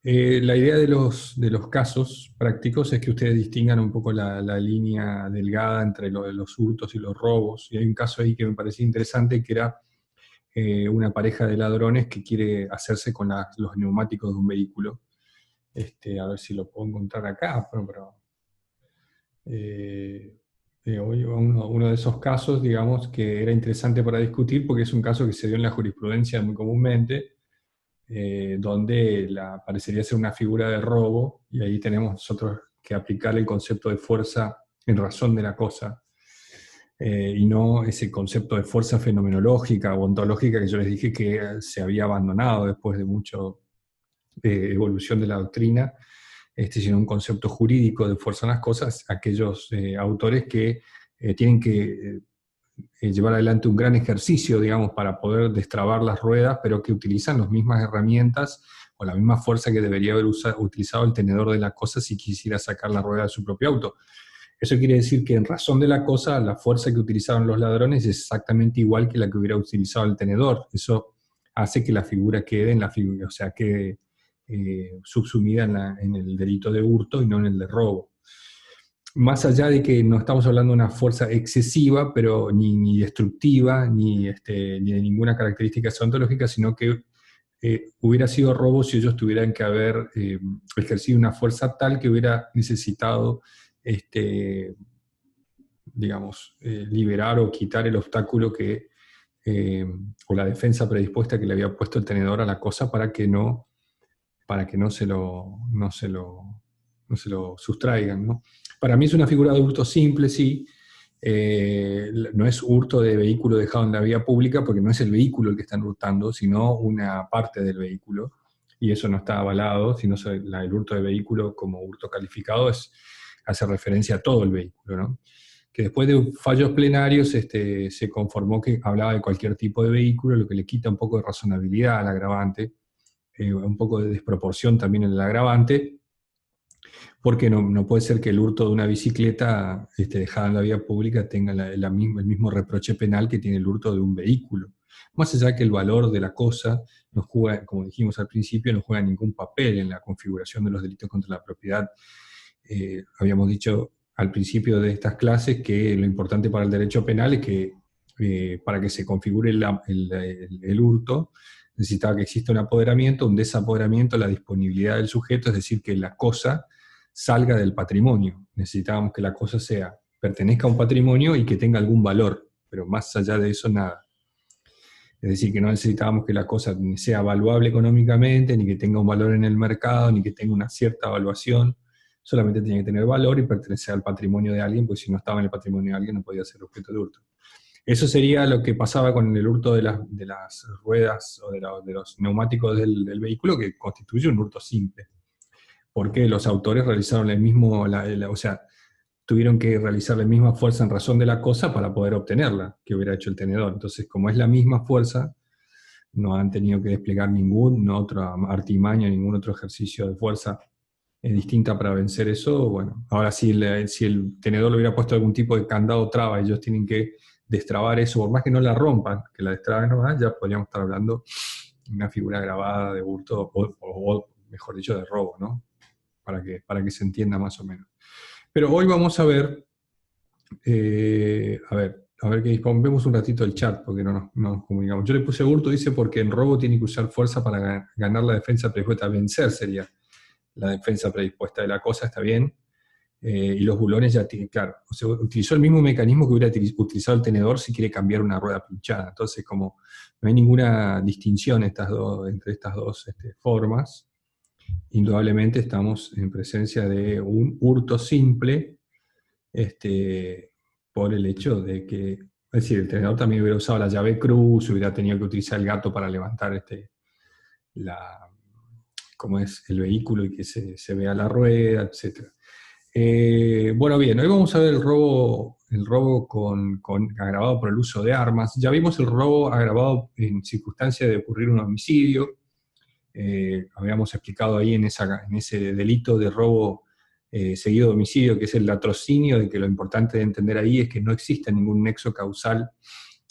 La idea de los casos prácticos es que ustedes distingan un poco la línea delgada entre los hurtos y los robos. Y hay un caso ahí que me parecía interesante, que era una pareja de ladrones que quiere hacerse con los neumáticos de un vehículo. A ver si lo puedo encontrar acá, eh, hoy uno de esos casos, digamos, que era interesante para discutir porque es un caso que se dio en la jurisprudencia muy comúnmente, donde parecería ser una figura de robo, y ahí tenemos nosotros que aplicar el concepto de fuerza en razón de la cosa, y no ese concepto de fuerza fenomenológica o ontológica que yo les dije que se había abandonado después de mucho evolución de la doctrina, sino un concepto jurídico de fuerza en las cosas, aquellos autores que tienen que llevar adelante un gran ejercicio, digamos, para poder destrabar las ruedas, pero que utilizan las mismas herramientas o la misma fuerza que debería haber utilizado el tenedor de la cosa si quisiera sacar la rueda de su propio auto. Eso quiere decir que en razón de la cosa, la fuerza que utilizaron los ladrones es exactamente igual que la que hubiera utilizado el tenedor. Eso hace que la figura quede en la figura, o sea, quede subsumida en el delito de hurto y no en el de robo. Más allá de que no estamos hablando de una fuerza excesiva, pero ni destructiva, ni de ninguna característica ontológica, sino que hubiera sido robo si ellos tuvieran que haber ejercido una fuerza tal que hubiera necesitado, digamos, liberar o quitar el obstáculo o la defensa predispuesta que le había puesto el tenedor a la cosa para que no se lo sustraigan, ¿no? Para mí es una figura de hurto simple, sí. No es hurto de vehículo dejado en la vía pública, porque no es el vehículo el que están hurtando, sino una parte del vehículo, y eso no está avalado, sino el hurto de vehículo como hurto calificado hace referencia a todo el vehículo, ¿no? Que después de fallos plenarios se conformó que hablaba de cualquier tipo de vehículo, lo que le quita un poco de razonabilidad al agravante, un poco de desproporción también en el agravante, porque no puede ser que el hurto de una bicicleta dejada en la vía pública tenga el mismo reproche penal que tiene el hurto de un vehículo. Más allá que el valor de la cosa no juega, como dijimos al principio, no juega ningún papel en la configuración de los delitos contra la propiedad. Habíamos dicho al principio de estas clases que lo importante para el derecho penal es que para que se configure el hurto, necesitaba que exista un apoderamiento, un desapoderamiento, la disponibilidad del sujeto, es decir, que la cosa salga del patrimonio. Necesitábamos que la cosa pertenezca a un patrimonio y que tenga algún valor, pero más allá de eso nada. Es decir, que no necesitábamos que la cosa sea valuable económicamente, ni que tenga un valor en el mercado, ni que tenga una cierta evaluación, solamente tenía que tener valor y pertenecer al patrimonio de alguien, porque si no estaba en el patrimonio de alguien no podía ser objeto de hurto. Eso sería lo que pasaba con el hurto de las ruedas o de los neumáticos del vehículo, que constituye un hurto simple. Porque los autores realizaron el mismo, o sea, tuvieron que realizar la misma fuerza en razón de la cosa para poder obtenerla, que hubiera hecho el tenedor. Entonces, como es la misma fuerza, no han tenido que desplegar ninguna otra artimaña, ningún otro ejercicio de fuerza distinta para vencer eso. Bueno, ahora si el tenedor le hubiera puesto algún tipo de candado o traba, ellos tienen que destrabar eso, por más que no la rompan, que la destraben nomás, ya podríamos estar hablando de una figura grabada de hurto, o mejor dicho, de robo, ¿no? Para que se entienda más o menos. Pero hoy vamos a ver, a ver que vemos un ratito el chat, porque no nos comunicamos. Yo le puse hurto, dice, porque en robo tiene que usar fuerza para ganar la defensa predispuesta. Vencer sería la defensa predispuesta de la cosa, está bien. Y los bulones ya tienen, claro, o sea, utilizó el mismo mecanismo que hubiera utilizado el tenedor si quiere cambiar una rueda pinchada. Entonces, como no hay ninguna distinción entre estas dos formas, indudablemente estamos en presencia de un hurto simple, por el hecho de que, es decir, el tenedor también hubiera usado la llave cruz, hubiera tenido que utilizar el gato para levantar como es el vehículo y que se vea la rueda, etc. Bueno, bien, hoy vamos a ver el robo agravado por el uso de armas. Ya vimos el robo agravado en circunstancia de ocurrir un homicidio. Habíamos explicado ahí en ese delito de robo seguido de homicidio, que es el latrocinio, de que lo importante de entender ahí es que no existe ningún nexo causal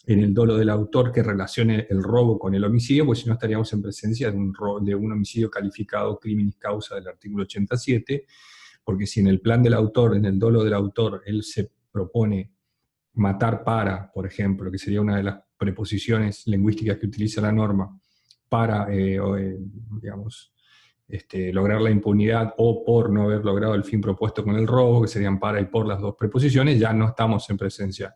en el dolo del autor que relacione el robo con el homicidio, pues si no estaríamos en presencia de un homicidio calificado criminis causa del artículo 87, porque si en el plan del autor, en el dolo del autor, él se propone matar para, por ejemplo, que sería una de las preposiciones lingüísticas que utiliza la norma, para, digamos, lograr la impunidad o por no haber logrado el fin propuesto con el robo, que serían para y por las dos preposiciones, ya no estamos en presencia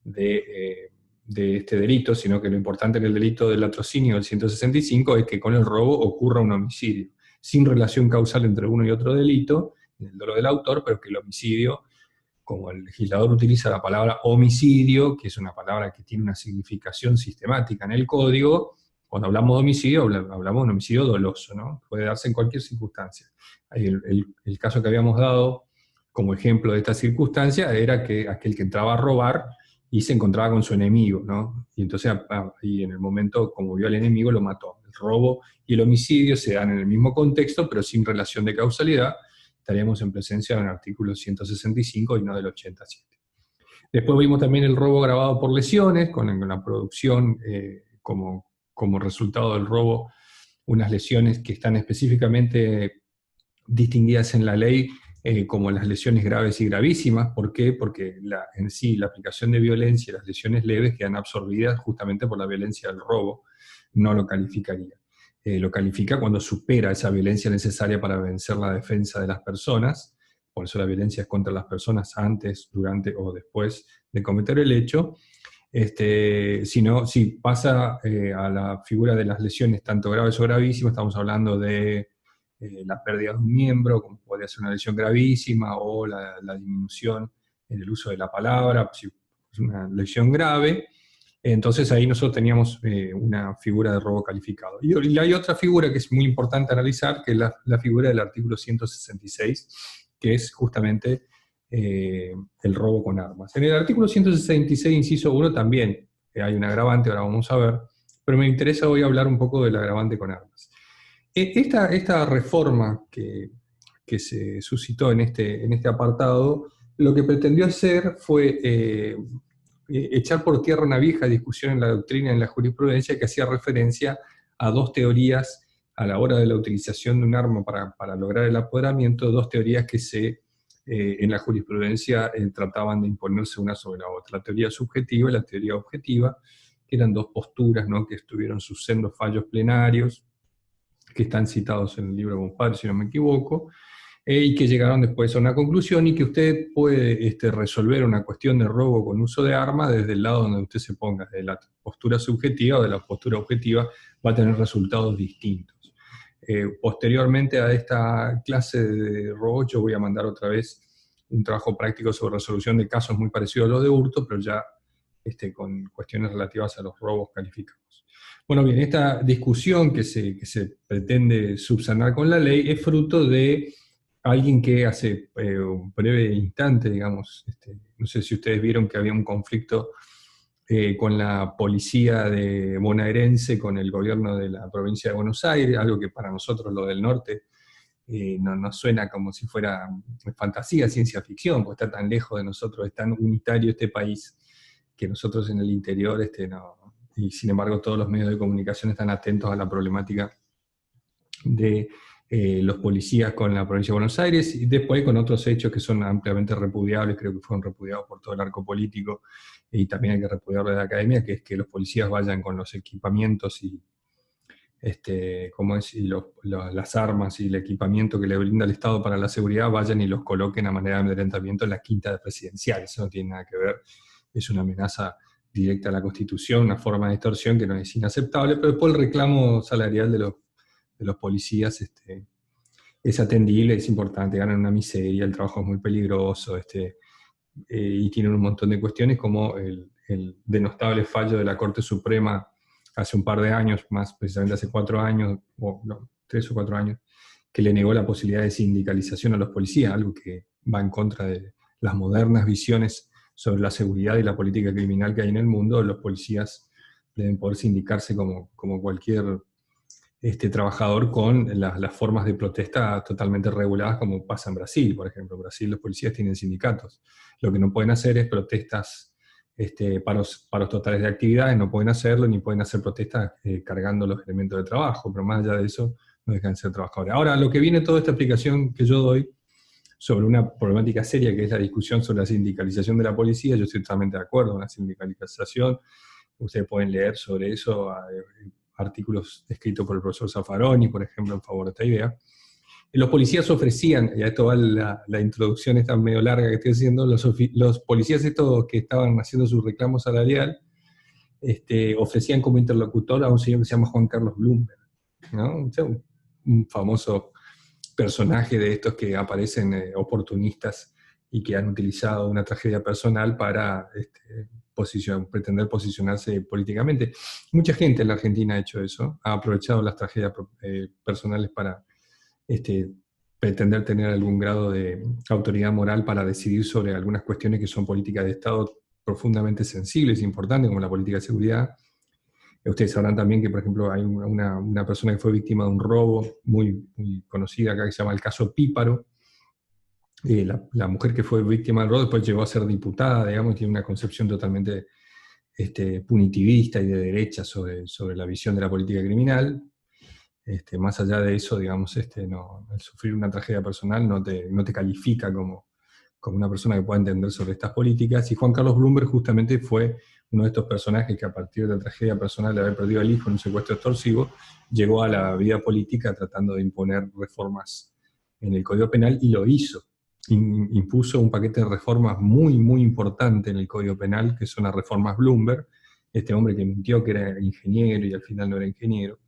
de este delito, sino que lo importante en el delito del latrocinio del 165 es que con el robo ocurra un homicidio, sin relación causal entre uno y otro delito, en el dolo del autor, pero que el homicidio, como el legislador utiliza la palabra homicidio, que es una palabra que tiene una significación sistemática en el código, cuando hablamos de homicidio, hablamos de un homicidio doloso, ¿no? Puede darse en cualquier circunstancia. El caso que habíamos dado como ejemplo de esta circunstancia era que aquel que entraba a robar y se encontraba con su enemigo, ¿no? Y entonces, y en el momento, como vio al enemigo, lo mató. El robo y el homicidio se dan en el mismo contexto, pero sin relación de causalidad. Estaríamos en presencia del artículo 165 y no del 87. Después vimos también el robo agravado por lesiones, con la producción como resultado del robo, unas lesiones que están específicamente distinguidas en la ley como las lesiones graves y gravísimas. ¿Por qué? Porque en sí la aplicación de violencia y las lesiones leves quedan absorbidas justamente por la violencia del robo, no lo calificaría. Lo califica cuando supera esa violencia necesaria para vencer la defensa de las personas. Por eso la violencia es contra las personas antes, durante o después de cometer el hecho. Si pasa a la figura de las lesiones tanto graves o gravísimas, estamos hablando de la pérdida de un miembro, como podría ser una lesión gravísima, o la disminución en el uso de la palabra, si es una lesión grave. Entonces ahí nosotros teníamos una figura de robo calificado. Y hay otra figura que es muy importante analizar, que es la figura del artículo 166, que es justamente el robo con armas. En el artículo 166, inciso 1, también hay un agravante, ahora vamos a ver, pero me interesa hoy hablar un poco del agravante con armas. Esta reforma que se suscitó en este apartado, lo que pretendió hacer fue echar por tierra una vieja discusión en la doctrina y en la jurisprudencia que hacía referencia a dos teorías a la hora de la utilización de un arma para lograr el apoderamiento, dos teorías que en la jurisprudencia trataban de imponerse una sobre la otra, la teoría subjetiva y la teoría objetiva, que eran dos posturas, ¿no?, que estuvieron sus sendos fallos plenarios, que están citados en el libro Compadre, si no me equivoco, y que llegaron después a una conclusión, y que usted puede resolver una cuestión de robo con uso de arma desde el lado donde usted se ponga, desde la postura subjetiva o de la postura objetiva, va a tener resultados distintos. Posteriormente a esta clase de robo, yo voy a mandar otra vez un trabajo práctico sobre resolución de casos muy parecidos a los de hurto, pero ya con cuestiones relativas a los robos calificados. Bueno, bien, esta discusión que se pretende subsanar con la ley es fruto de alguien que hace un breve instante, digamos, no sé si ustedes vieron que había un conflicto con la policía bonaerense, con el gobierno de la provincia de Buenos Aires, algo que para nosotros, lo del norte, no suena como si fuera fantasía, ciencia ficción, porque está tan lejos de nosotros, es tan unitario este país, que nosotros en el interior no, y sin embargo todos los medios de comunicación están atentos a la problemática de los policías con la provincia de Buenos Aires, y después con otros hechos que son ampliamente repudiables, creo que fueron repudiados por todo el arco político, y también hay que repudiarlo de la academia, que es que los policías vayan con los equipamientos y las armas y el equipamiento que le brinda el Estado para la seguridad, vayan y los coloquen a manera de amedrentamiento en las quintas presidenciales. Eso no tiene nada que ver, es una amenaza directa a la Constitución, una forma de extorsión que no es inaceptable, pero después el reclamo salarial de los policías es atendible, es importante, ganan una miseria, el trabajo es muy peligroso, y tienen un montón de cuestiones, como el denostable fallo de la Corte Suprema hace un par de años, más precisamente hace 4 años, o no, 3 o 4 años, que le negó la posibilidad de sindicalización a los policías, algo que va en contra de las modernas visiones sobre la seguridad y la política criminal que hay en el mundo. Los policías deben poder sindicarse como cualquier trabajador, con las formas de protesta totalmente reguladas, como pasa en Brasil, por ejemplo. En Brasil los policías tienen sindicatos. Lo que no pueden hacer es protestas paros totales de actividades, no pueden hacerlo, ni pueden hacer protestas cargando los elementos de trabajo, pero más allá de eso, no dejan de ser trabajadores. Ahora, lo que viene toda esta explicación que yo doy sobre una problemática seria que es la discusión sobre la sindicalización de la policía, yo estoy totalmente de acuerdo con la sindicalización. Ustedes pueden leer sobre eso artículos escritos por el profesor Zaffaroni, por ejemplo, en favor de esta idea. Los policías ofrecían, y a esto va la introducción esta medio larga que estoy haciendo, los policías estos que estaban haciendo su reclamo salarial, ofrecían como interlocutor a un señor que se llama Juan Carlos Bloomberg, ¿no? O sea, un famoso personaje de estos que aparecen oportunistas y que han utilizado una tragedia personal para pretender posicionarse políticamente. Mucha gente en la Argentina ha hecho eso, ha aprovechado las tragedias personales para pretender tener algún grado de autoridad moral para decidir sobre algunas cuestiones que son políticas de Estado profundamente sensibles e importantes, como la política de seguridad. Ustedes sabrán también que, por ejemplo, hay una persona que fue víctima de un robo muy, muy conocida acá, que se llama el caso Píparo. La mujer que fue víctima del robo después llegó a ser diputada, digamos, y tiene una concepción totalmente punitivista y de derecha sobre la visión de la política criminal. Más allá de eso, digamos, no, el sufrir una tragedia personal no te califica como una persona que pueda entender sobre estas políticas. Y Juan Carlos Bloomberg justamente fue uno de estos personajes que a partir de la tragedia personal de haber perdido al hijo en un secuestro extorsivo, llegó a la vida política tratando de imponer reformas en el Código Penal, y lo hizo. Impuso un paquete de reformas muy, muy importante en el Código Penal, que son las reformas Bloomberg, este hombre que mintió que era ingeniero y al final no era ingeniero.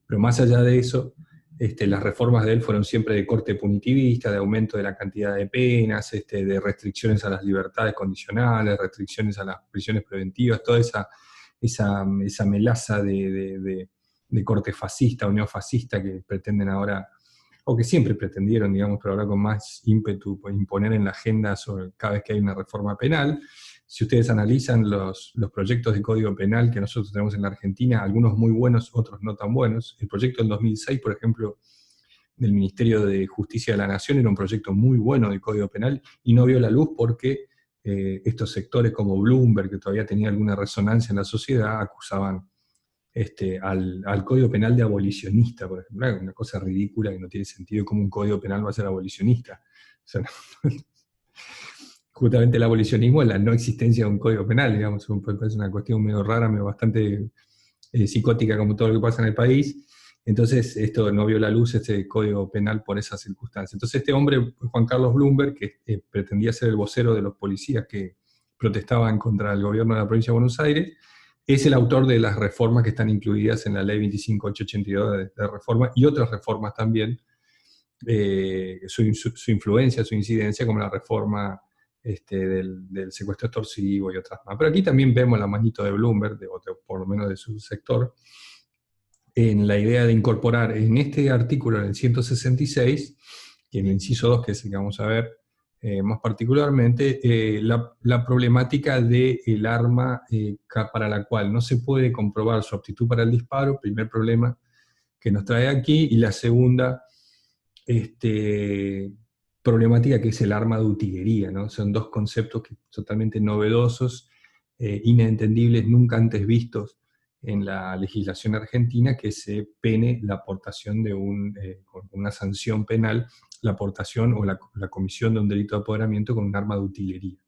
Pero más allá de eso, las reformas de él fueron siempre de corte punitivista, de aumento de la cantidad de penas, de restricciones a las libertades condicionales, restricciones a las prisiones preventivas, toda esa melaza de corte fascista o neofascista que pretenden ahora, o que siempre pretendieron, digamos, pero ahora con más ímpetu, pues, imponer en la agenda cada vez que hay una reforma penal. Si ustedes analizan los proyectos de Código Penal que nosotros tenemos en la Argentina, algunos muy buenos, otros no tan buenos. El proyecto del 2006, por ejemplo, del Ministerio de Justicia de la Nación, era un proyecto muy bueno de Código Penal y no vio la luz porque estos sectores como Bloomberg, que todavía tenía alguna resonancia en la sociedad, acusaban al Código Penal de abolicionista, por ejemplo. Una cosa ridícula que no tiene sentido. ¿Cómo un Código Penal va a ser abolicionista? O sea, no. Justamente el abolicionismo es la no existencia de un código penal, digamos, es una cuestión medio rara, medio bastante psicótica, como todo lo que pasa en el país. Entonces, esto no vio la luz, este código penal, por esas circunstancias. Entonces, este hombre, Juan Carlos Bloomberg, que pretendía ser el vocero de los policías que protestaban contra el gobierno de la provincia de Buenos Aires, es el autor de las reformas que están incluidas en la ley 25.882 de reforma, y otras reformas también, su influencia, su incidencia, como la reforma del secuestro extorsivo y otras más. Pero aquí también vemos la manito de Bloomberg, o por lo menos de su sector, en la idea de incorporar en este artículo, en el 166, y en el inciso 2, que es el que vamos a ver más particularmente, la problemática del arma para la cual no se puede comprobar su aptitud para el disparo, primer problema que nos trae aquí, y la segunda problemática, que es el arma de utilería, ¿no? Son dos conceptos totalmente novedosos, inentendibles, nunca antes vistos en la legislación argentina, que se pene la aportación de con una sanción penal, la aportación o la comisión de un delito de apoderamiento con un arma de utilería.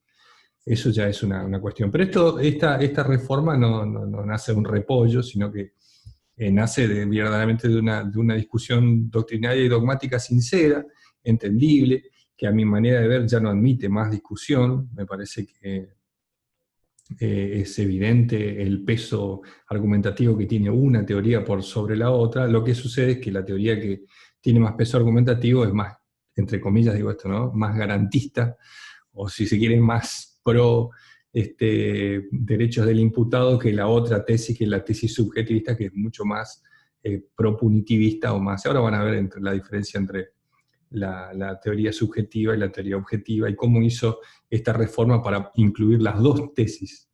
Eso ya es una cuestión. Pero esta reforma no nace de un repollo, sino que nace verdaderamente de una discusión doctrinaria y dogmática sincera, entendible, que a mi manera de ver ya no admite más discusión. Me parece que es evidente el peso argumentativo que tiene una teoría por sobre la otra. Lo que sucede es que la teoría que tiene más peso argumentativo es más, entre comillas digo esto, ¿no?, más garantista, o si se quiere más pro derechos del imputado, que la otra tesis, que es la tesis subjetivista, que es mucho más pro-punitivista o más. Ahora van a ver la diferencia entre la teoría subjetiva y la teoría objetiva, y cómo hizo esta reforma para incluir las dos tesis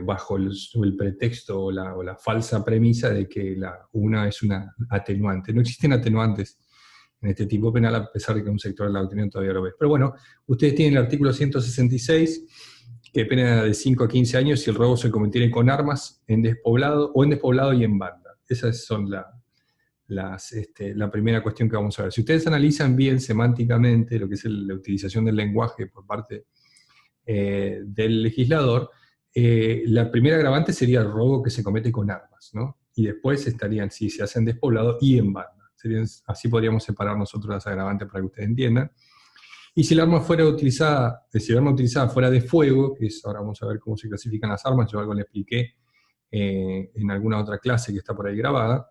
bajo el pretexto o la falsa premisa de que una es una atenuante. No existen atenuantes en este tipo penal, a pesar de que un sector de la doctrina todavía lo ve. Pero bueno, ustedes tienen el artículo 166, que pena de 5 a 15 años si el robo se cometiera con armas en despoblado o en despoblado y en banda. Esas son la primera cuestión que vamos a ver. Si ustedes analizan bien semánticamente lo que es la utilización del lenguaje por parte del legislador, la primera agravante sería el robo que se comete con armas, ¿no? Y después estarían, si se hacen despoblado y en banda. Así podríamos separar nosotros las agravantes para que ustedes entiendan. Y si el arma fuera utilizada, si el arma utilizada fuera de fuego, que es, ahora vamos a ver cómo se clasifican las armas, yo algo le expliqué en alguna otra clase que está por ahí grabada,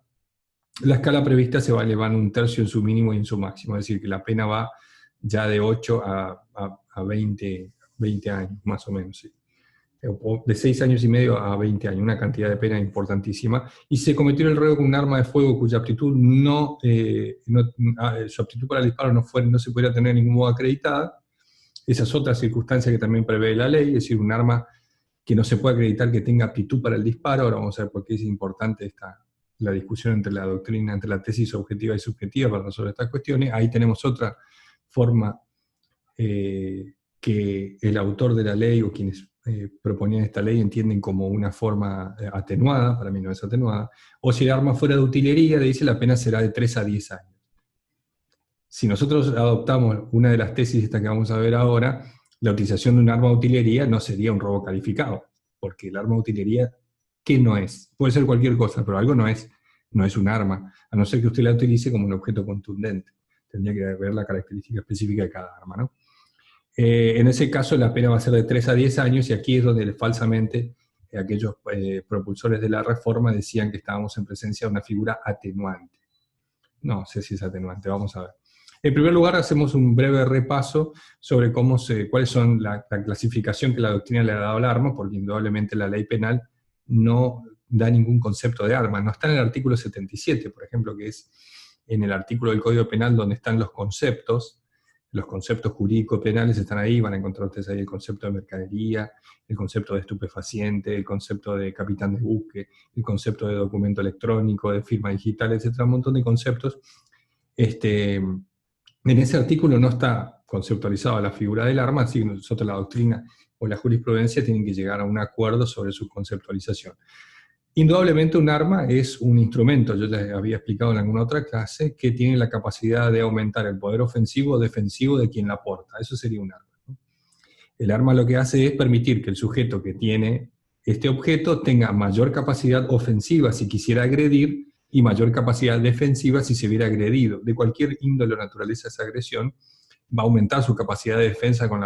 la escala prevista se va a elevar un tercio en su mínimo y en su máximo, es decir, que la pena va ya de 8 a 20 años, más o menos, ¿sí? De 6 años y medio a 20 años, una cantidad de pena importantísima, y se cometió el robo con un arma de fuego cuya aptitud su aptitud para el disparo no se pudiera tener de ningún modo acreditada. Esa es otra circunstancia que también prevé la ley, es decir, un arma que no se puede acreditar que tenga aptitud para el disparo. Ahora vamos a ver por qué es importante la discusión entre la doctrina, entre la tesis objetiva y subjetiva para resolver estas cuestiones. Ahí tenemos otra forma que el autor de la ley o quienes proponían esta ley entienden como una forma atenuada, para mí no es atenuada, o si el arma fuera de utilería, le dice la pena será de 3 a 10 años. Si nosotros adoptamos una de las tesis esta que vamos a ver ahora, la utilización de un arma de utilería no sería un robo calificado, porque el arma de utilería, ¿qué no es? Puede ser cualquier cosa, pero algo no es un arma, a no ser que usted la utilice como un objeto contundente. Tendría que ver la característica específica de cada arma, ¿no? En ese caso la pena va a ser de 3 a 10 años, y aquí es donde falsamente aquellos propulsores de la reforma decían que estábamos en presencia de una figura atenuante. No sé si es atenuante, vamos a ver. En primer lugar, hacemos un breve repaso sobre cuáles son la clasificación que la doctrina le ha dado al arma, porque indudablemente la ley penal no da ningún concepto de arma. No está en el artículo 77, por ejemplo, que es en el artículo del Código Penal donde están los conceptos jurídicos penales están ahí, van a encontrar ustedes ahí el concepto de mercadería, el concepto de estupefaciente, el concepto de capitán de buque, el concepto de documento electrónico, de firma digital, etcétera, un montón de conceptos. En ese artículo no está conceptualizada la figura del arma, así que nosotros la doctrina o la jurisprudencia tienen que llegar a un acuerdo sobre su conceptualización. Indudablemente un arma es un instrumento, yo les había explicado en alguna otra clase, que tiene la capacidad de aumentar el poder ofensivo o defensivo de quien la porta. Eso sería un arma, ¿no? El arma lo que hace es permitir que el sujeto que tiene este objeto tenga mayor capacidad ofensiva si quisiera agredir y mayor capacidad defensiva si se viera agredido. De cualquier índole o naturaleza esa agresión va a aumentar su capacidad de defensa con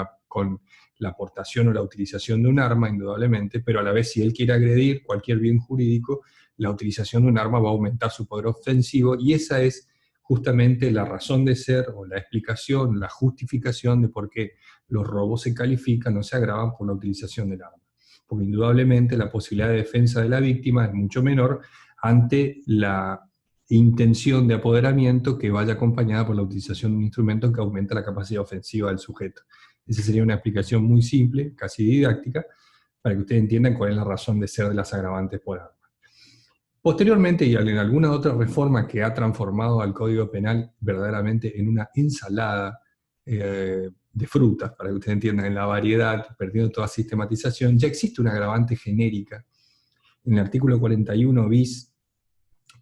la aportación o la utilización de un arma, indudablemente, pero a la vez si él quiere agredir cualquier bien jurídico, la utilización de un arma va a aumentar su poder ofensivo, y esa es justamente la razón de ser, o la explicación, la justificación de por qué los robos se califican o se agravan por la utilización del arma. Porque indudablemente la posibilidad de defensa de la víctima es mucho menor ante la intención de apoderamiento que vaya acompañada por la utilización de un instrumento que aumenta la capacidad ofensiva del sujeto. Esa sería una explicación muy simple, casi didáctica, para que ustedes entiendan cuál es la razón de ser de las agravantes por arma. Posteriormente, y en alguna otra reforma que ha transformado al Código Penal verdaderamente en una ensalada de frutas, para que ustedes entiendan, en la variedad, perdiendo toda sistematización, ya existe una agravante genérica. En el artículo 41 bis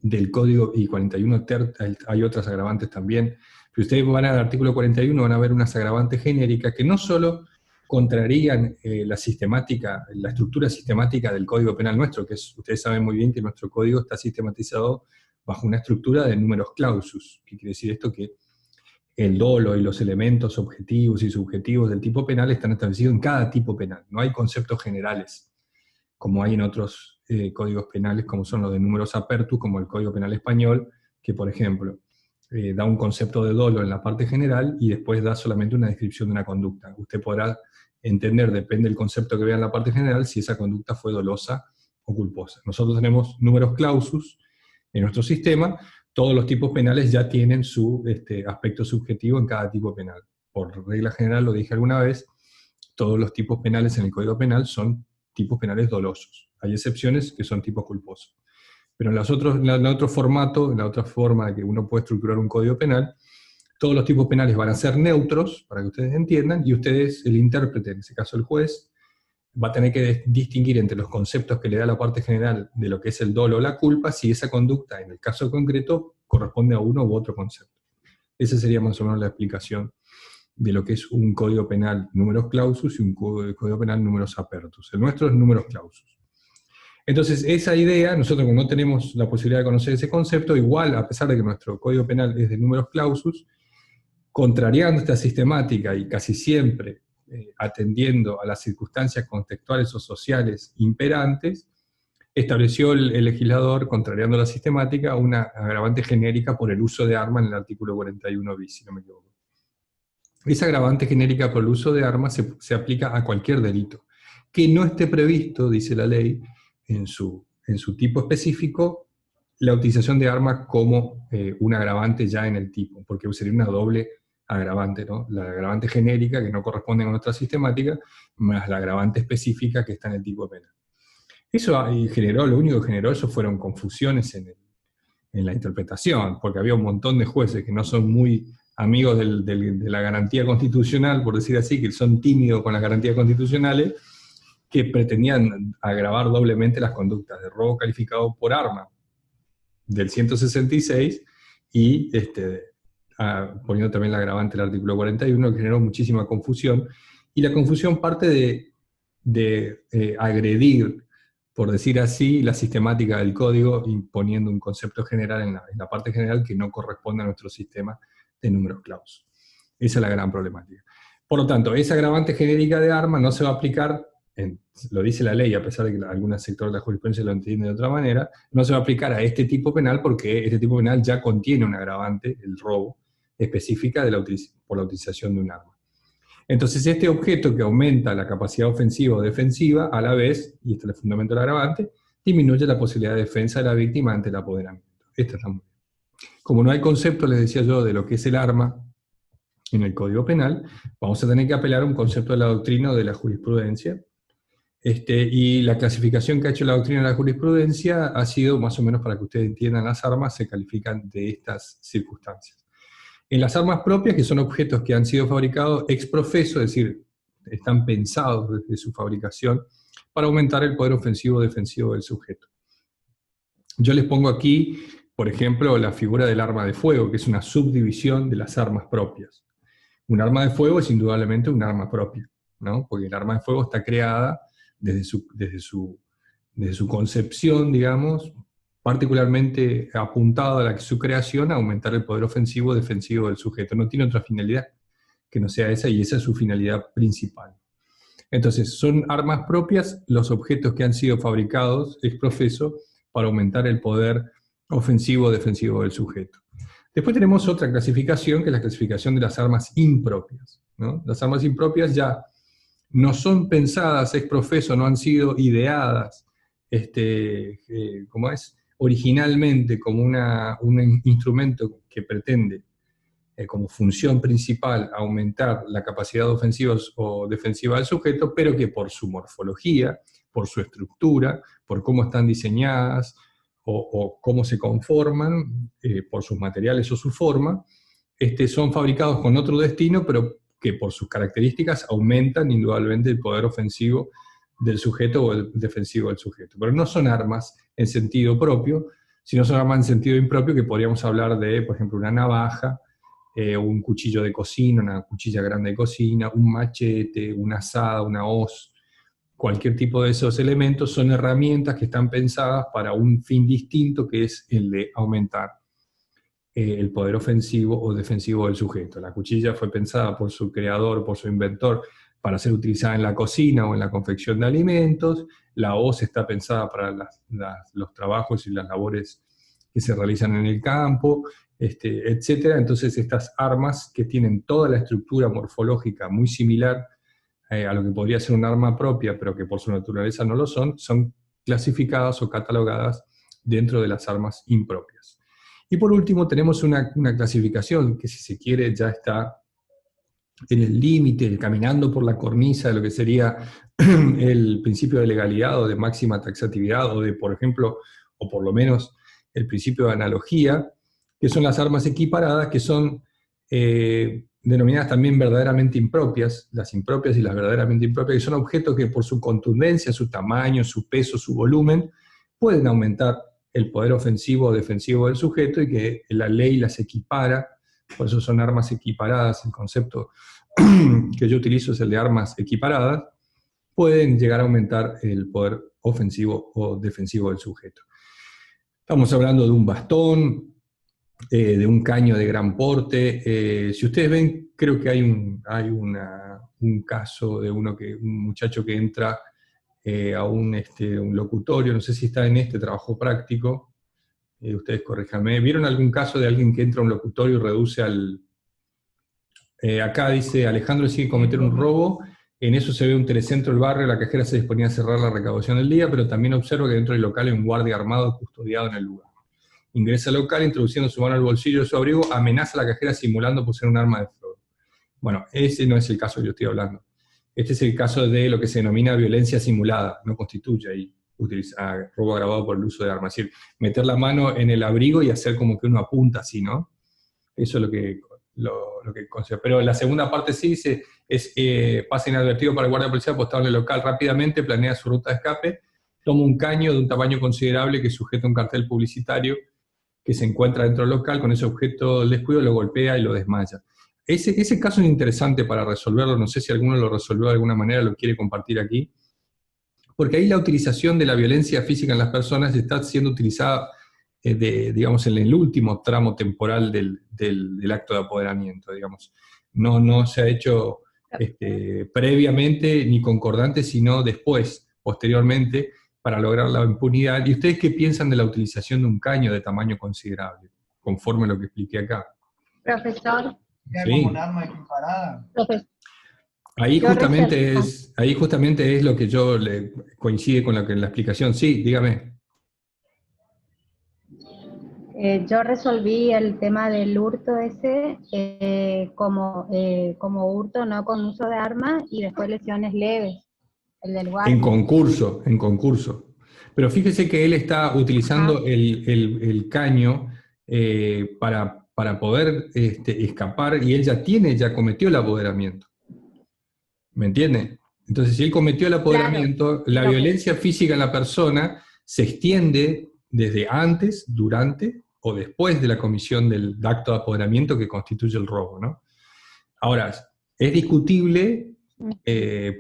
del Código, y 41 ter, hay otras agravantes también, pero ustedes van al artículo 41, van a ver unas agravantes genéricas que no solo contrarían la estructura sistemática del Código Penal nuestro, que es, ustedes saben muy bien que nuestro código está sistematizado bajo una estructura de números clausus. ¿Qué quiere decir esto? Que el dolo y los elementos objetivos y subjetivos del tipo penal están establecidos en cada tipo penal. No hay conceptos generales, como hay en otros códigos penales, como son los de números apertus, como el Código Penal Español, que, por ejemplo, da un concepto de dolo en la parte general y después da solamente una descripción de una conducta. Usted podrá entender, depende del concepto que vea en la parte general, si esa conducta fue dolosa o culposa. Nosotros tenemos números clausus en nuestro sistema. Todos los tipos penales ya tienen su aspecto subjetivo en cada tipo penal. Por regla general, lo dije alguna vez, todos los tipos penales en el Código Penal son tipos penales dolosos. Hay excepciones que son tipos culposos. Pero en el otro formato, en la otra forma de que uno puede estructurar un código penal, todos los tipos penales van a ser neutros, para que ustedes entiendan, y ustedes, el intérprete, en ese caso el juez, va a tener que distinguir entre los conceptos que le da la parte general de lo que es el dolo o la culpa, si esa conducta, en el caso concreto, corresponde a uno u otro concepto. Esa sería más o menos la explicación de lo que es un código penal numerus clausus y un código penal numerus apertus. El nuestro es numerus clausus. Entonces, esa idea, nosotros como no tenemos la posibilidad de conocer ese concepto, igual, a pesar de que nuestro código penal es de numerus clausus, contrariando esta sistemática y casi siempre atendiendo a las circunstancias contextuales o sociales imperantes, estableció el legislador, contrariando la sistemática, una agravante genérica por el uso de arma en el artículo 41 bis, si no me equivoco. Esa agravante genérica por el uso de armas se aplica a cualquier delito. Que no esté previsto, dice la ley, en su tipo específico, la utilización de armas como un agravante ya en el tipo, porque sería una doble agravante, ¿no? La agravante genérica, que no corresponde a nuestra sistemática, más la agravante específica que está en el tipo penal. Eso lo único que generó eso fueron confusiones en la interpretación, porque había un montón de jueces que no son muy amigos de la garantía constitucional, por decir así, que son tímidos con las garantías constitucionales, que pretendían agravar doblemente las conductas de robo calificado por arma del 166 y poniendo también la agravante del artículo 41, que generó muchísima confusión, y la confusión parte de agredir, por decir así, la sistemática del código, imponiendo un concepto general en la parte general que no corresponde a nuestro sistema de números clausus. Esa es la gran problemática. Por lo tanto, esa agravante genérica de arma no se va a aplicar, lo dice la ley, a pesar de que algún sector de la jurisprudencia lo entiende de otra manera, no se va a aplicar a este tipo penal porque este tipo penal ya contiene un agravante, el robo, específica por la utilización de un arma. Entonces este objeto que aumenta la capacidad ofensiva o defensiva, a la vez, y este es el fundamento del agravante, disminuye la posibilidad de defensa de la víctima ante el apoderamiento. Esta está muy bien. Como no hay concepto, les decía yo, de lo que es el arma en el Código Penal, vamos a tener que apelar a un concepto de la doctrina o de la jurisprudencia, y la clasificación que ha hecho la doctrina de la jurisprudencia ha sido, más o menos para que ustedes entiendan, las armas se califican de estas circunstancias. En las armas propias, que son objetos que han sido fabricados ex profeso, es decir, están pensados desde su fabricación, para aumentar el poder ofensivo o defensivo del sujeto. Yo les pongo aquí, por ejemplo, la figura del arma de fuego, que es una subdivisión de las armas propias. Un arma de fuego es indudablemente un arma propia, ¿no? Porque el arma de fuego está creada desde su concepción, digamos, particularmente apuntado a su creación a aumentar el poder ofensivo o defensivo del sujeto. No tiene otra finalidad que no sea esa, y esa es su finalidad principal. Entonces, son armas propias los objetos que han sido fabricados ex profeso para aumentar el poder ofensivo o defensivo del sujeto. Después tenemos otra clasificación, que es la clasificación de las armas impropias, ¿no? Las armas impropias ya no son pensadas ex profeso, no han sido ideadas, originalmente como un instrumento que pretende, como función principal, aumentar la capacidad ofensiva o defensiva del sujeto, pero que por su morfología, por su estructura, por cómo están diseñadas, o cómo se conforman, por sus materiales o su forma, son fabricados con otro destino, pero que por sus características aumentan indudablemente el poder ofensivo del sujeto o el defensivo del sujeto. Pero no son armas en sentido propio, sino son armas en sentido impropio, que podríamos hablar de, por ejemplo, una navaja, un cuchillo de cocina, una cuchilla grande de cocina, un machete, una azada, una hoz. Cualquier tipo de esos elementos son herramientas que están pensadas para un fin distinto, que es el de aumentar el poder ofensivo o defensivo del sujeto. La cuchilla fue pensada por su creador, por su inventor, para ser utilizada en la cocina o en la confección de alimentos. La hoz está pensada para los trabajos y las labores que se realizan en el campo, etc. Entonces estas armas, que tienen toda la estructura morfológica muy similar a lo que podría ser un arma propia, pero que por su naturaleza no lo son clasificadas o catalogadas dentro de las armas impropias. Y por último tenemos una clasificación que, si se quiere, ya está en el límite, caminando por la cornisa de lo que sería el principio de legalidad o de máxima taxatividad, o de, por ejemplo, o por lo menos el principio de analogía, que son las armas equiparadas, que son denominadas también verdaderamente impropias, las impropias y las verdaderamente impropias, que son objetos que por su contundencia, su tamaño, su peso, su volumen, pueden aumentar el poder ofensivo o defensivo del sujeto y que la ley las equipara, por eso son armas equiparadas, el concepto que yo utilizo es el de armas equiparadas, pueden llegar a aumentar el poder ofensivo o defensivo del sujeto. Estamos hablando de un bastón, de un caño de gran porte. Si ustedes ven, creo que hay un caso de un muchacho que entra a un locutorio, no sé si está en este trabajo práctico, ustedes corríjanme. ¿Vieron algún caso de alguien que entra a un locutorio y reduce al... acá dice, Alejandro decide cometer un robo, en eso se ve un telecentro del barrio, la cajera se disponía a cerrar la recaudación del día, pero también observa que dentro del local hay un guardia armado custodiado en el lugar. Ingresa al local, introduciendo su mano al bolsillo de su abrigo, amenaza a la cajera simulando poseer un arma de fuego. Bueno, ese no es el caso que yo estoy hablando. Este es el caso de lo que se denomina violencia simulada, no constituye ahí robo agravado por el uso de armas. Es decir, meter la mano en el abrigo y hacer como que uno apunta así, ¿no? Eso es lo que considero. Pero la segunda parte sí dice, pasa inadvertido para el guardia de policía apostado en el local, rápidamente planea su ruta de escape, toma un caño de un tamaño considerable que sujeta un cartel publicitario que se encuentra dentro del local, con ese objeto del descuido lo golpea y lo desmaya. Ese caso es interesante para resolverlo, no sé si alguno lo resolvió de alguna manera, lo quiere compartir aquí, porque ahí la utilización de la violencia física en las personas está siendo utilizada, digamos, en el último tramo temporal del acto de apoderamiento, digamos. No se ha hecho previamente ni concordante, sino después, posteriormente, para lograr la impunidad. ¿Y ustedes qué piensan de la utilización de un caño de tamaño considerable, conforme a lo que expliqué acá? Profesor. Sí. Como un arma equiparada. Ahí justamente es lo que yo coincide con la explicación. Sí, dígame. Yo resolví el tema del hurto ese como hurto no con uso de armas y después lesiones leves. El del guardia. En concurso. Pero fíjese que él está utilizando el caño para poder escapar, y él ya cometió el apoderamiento. ¿Me entiende? Entonces, si él cometió el apoderamiento, claro, la violencia física en la persona se extiende desde antes, durante o después de la comisión del acto de apoderamiento que constituye el robo, ¿no? Ahora, es discutible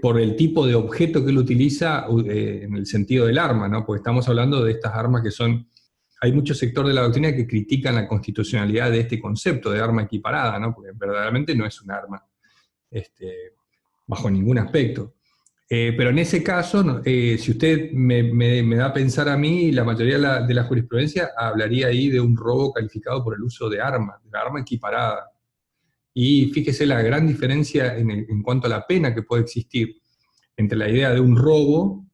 por el tipo de objeto que él utiliza en el sentido del arma, ¿no? Porque estamos hablando de estas armas que son... Hay mucho sector de la doctrina que critican la constitucionalidad de este concepto de arma equiparada, ¿no? Porque verdaderamente no es un arma bajo ningún aspecto. Pero en ese caso, si usted me da a pensar a mí, la mayoría de la jurisprudencia hablaría ahí de un robo calificado por el uso de arma equiparada. Y fíjese la gran diferencia en cuanto a la pena que puede existir entre la idea de un robo,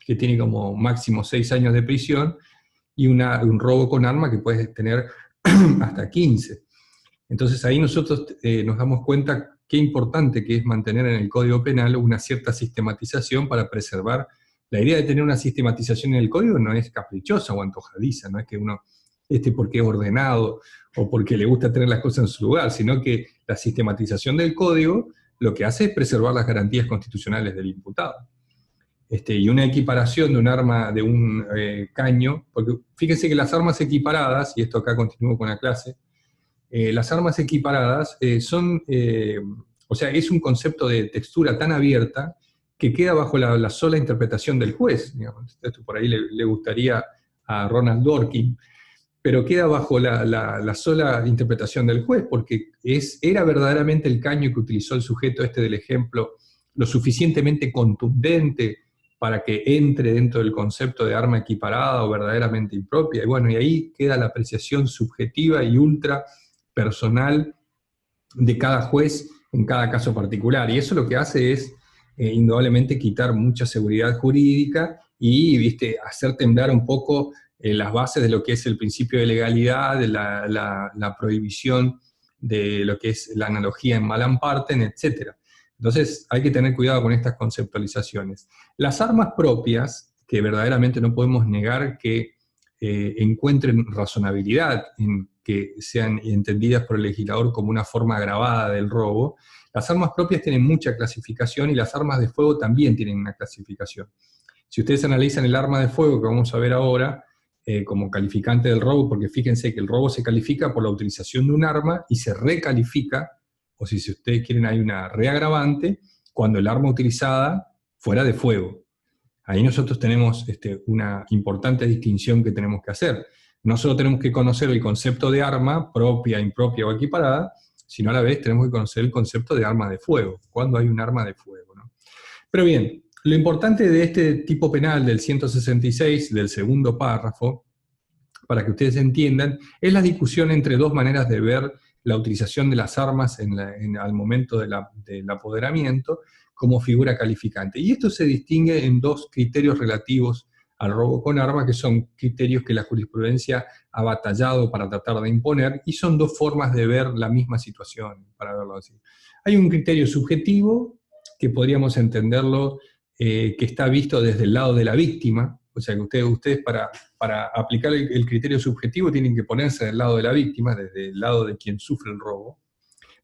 que tiene como máximo 6 años de prisión, y un robo con arma que puede tener hasta 15. Entonces ahí nosotros nos damos cuenta qué importante que es mantener en el Código Penal una cierta sistematización para preservar. La idea de tener una sistematización en el Código no es caprichosa o antojadiza, no es que uno porque es ordenado o porque le gusta tener las cosas en su lugar, sino que la sistematización del Código lo que hace es preservar las garantías constitucionales del imputado. Y una equiparación de un arma, de un caño, porque fíjense que las armas equiparadas, y esto acá continúo con la clase, las armas equiparadas son, o sea, es un concepto de textura tan abierta que queda bajo la sola interpretación del juez. Digamos. Esto por ahí le gustaría a Ronald Dworkin, pero queda bajo la sola interpretación del juez, porque era verdaderamente el caño que utilizó el sujeto del ejemplo lo suficientemente contundente para que entre dentro del concepto de arma equiparada o verdaderamente impropia. Y bueno, y ahí queda la apreciación subjetiva y ultra personal de cada juez en cada caso particular. Y eso lo que hace es, indudablemente, quitar mucha seguridad jurídica y hacer temblar un poco las bases de lo que es el principio de legalidad, de la prohibición de lo que es la analogía en malam partem, etc. Entonces hay que tener cuidado con estas conceptualizaciones. Las armas propias, que verdaderamente no podemos negar que encuentren razonabilidad en que sean entendidas por el legislador como una forma agravada del robo. Las armas propias tienen mucha clasificación y las armas de fuego también tienen una clasificación. Si ustedes analizan el arma de fuego que vamos a ver ahora, como calificante del robo, porque fíjense que el robo se califica por la utilización de un arma y se recalifica, o si ustedes quieren hay una reagravante, cuando el arma utilizada fuera de fuego. Ahí nosotros tenemos una importante distinción que tenemos que hacer. No solo tenemos que conocer el concepto de arma, propia, impropia o equiparada, sino a la vez tenemos que conocer el concepto de arma de fuego, cuando hay un arma de fuego, ¿no? Pero bien, lo importante de este tipo penal del 166, del segundo párrafo, para que ustedes entiendan, es la discusión entre dos maneras de ver la utilización de las armas al momento del apoderamiento como figura calificante. Y esto se distingue en dos criterios relativos al robo con arma, que son criterios que la jurisprudencia ha batallado para tratar de imponer, y son dos formas de ver la misma situación, para verlo así. Hay un criterio subjetivo, que podríamos entenderlo, que está visto desde el lado de la víctima, o sea que ustedes para aplicar el criterio subjetivo tienen que ponerse del lado de la víctima, desde el lado de quien sufre el robo.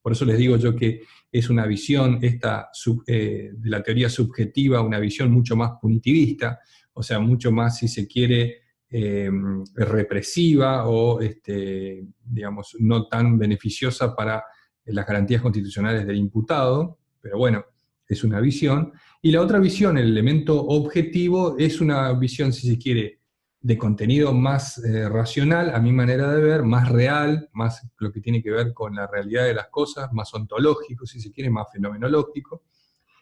Por eso les digo yo que es una visión de la teoría subjetiva, una visión mucho más punitivista, o sea, mucho más, si se quiere, represiva o, digamos, no tan beneficiosa para las garantías constitucionales del imputado, pero bueno, es una visión. Y la otra visión, el elemento objetivo, es una visión, si se quiere, de contenido más racional, a mi manera de ver, más real, más lo que tiene que ver con la realidad de las cosas, más ontológico, si se quiere, más fenomenológico,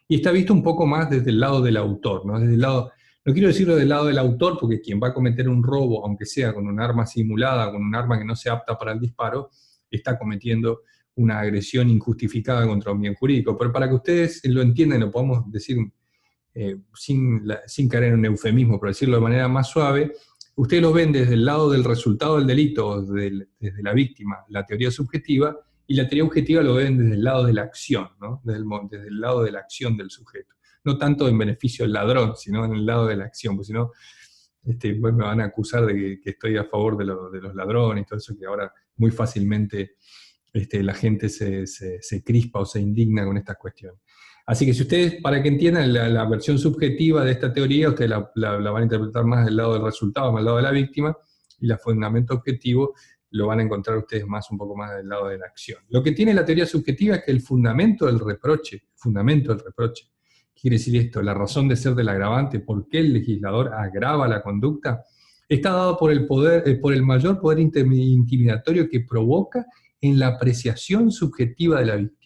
y está visto un poco más desde el lado del autor, ¿no? Desde el lado, no quiero decirlo del lado del autor, porque quien va a cometer un robo, aunque sea con un arma simulada, con un arma que no sea apta para el disparo, está cometiendo una agresión injustificada contra un bien jurídico. Pero para que ustedes lo entiendan, lo podamos decir sin caer en un eufemismo, por decirlo de manera más suave, ustedes lo ven desde el lado del resultado del delito, desde la víctima, la teoría subjetiva, y la teoría objetiva lo ven desde el lado de la acción, ¿no? Desde el lado de la acción del sujeto. No tanto en beneficio del ladrón, sino en el lado de la acción, porque si no, pues me van a acusar de que estoy a favor de los ladrones y todo eso, que ahora muy fácilmente la gente se crispa o se indigna con estas cuestiones. Así que si ustedes, para que entiendan la versión subjetiva de esta teoría, ustedes la van a interpretar más del lado del resultado, más del lado de la víctima, y el fundamento objetivo lo van a encontrar ustedes un poco más del lado de la acción. Lo que tiene la teoría subjetiva es que el fundamento del reproche, quiere decir esto, la razón de ser del agravante, por qué el legislador agrava la conducta, está dado por el mayor poder intimidatorio que provoca en la apreciación subjetiva de la víctima.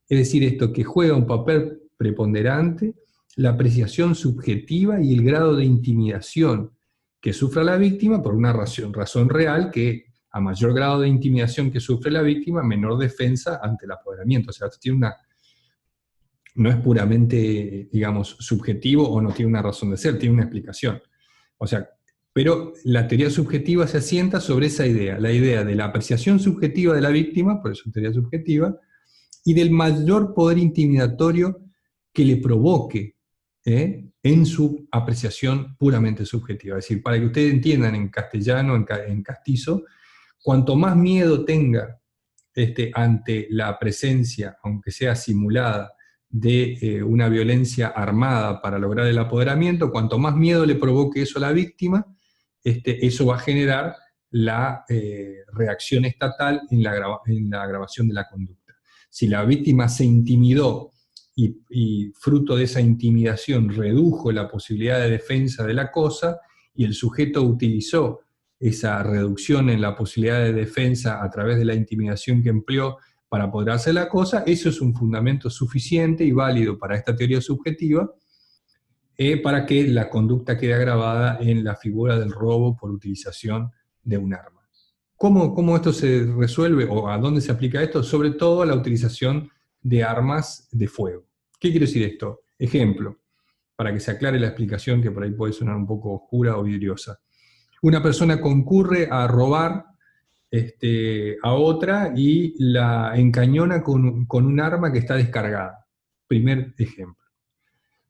Es decir, esto que juega un papel preponderante, la apreciación subjetiva y el grado de intimidación que sufre la víctima por una razón real, que a mayor grado de intimidación que sufre la víctima, menor defensa ante el apoderamiento. O sea, esto tiene no es puramente, digamos, subjetivo o no tiene una razón de ser, tiene una explicación. O sea, pero la teoría subjetiva se asienta sobre esa idea, la idea de la apreciación subjetiva de la víctima, por eso teoría subjetiva, y del mayor poder intimidatorio que le provoque en su apreciación puramente subjetiva. Es decir, para que ustedes entiendan en castellano, en castizo, cuanto más miedo tenga ante la presencia, aunque sea simulada, de una violencia armada para lograr el apoderamiento, cuanto más miedo le provoque eso a la víctima, eso va a generar la reacción estatal en la agravación de la conducta. Si la víctima se intimidó y fruto de esa intimidación redujo la posibilidad de defensa de la cosa, y el sujeto utilizó esa reducción en la posibilidad de defensa a través de la intimidación que empleó para apoderarse de la cosa, eso es un fundamento suficiente y válido para esta teoría subjetiva para que la conducta quede agravada en la figura del robo por utilización de un arma. ¿Cómo esto se resuelve o a dónde se aplica esto? Sobre todo a la utilización de armas de fuego. ¿Qué quiere decir esto? Ejemplo, para que se aclare la explicación que por ahí puede sonar un poco oscura o vidriosa. Una persona concurre a robar a otra y la encañona con un arma que está descargada. Primer ejemplo.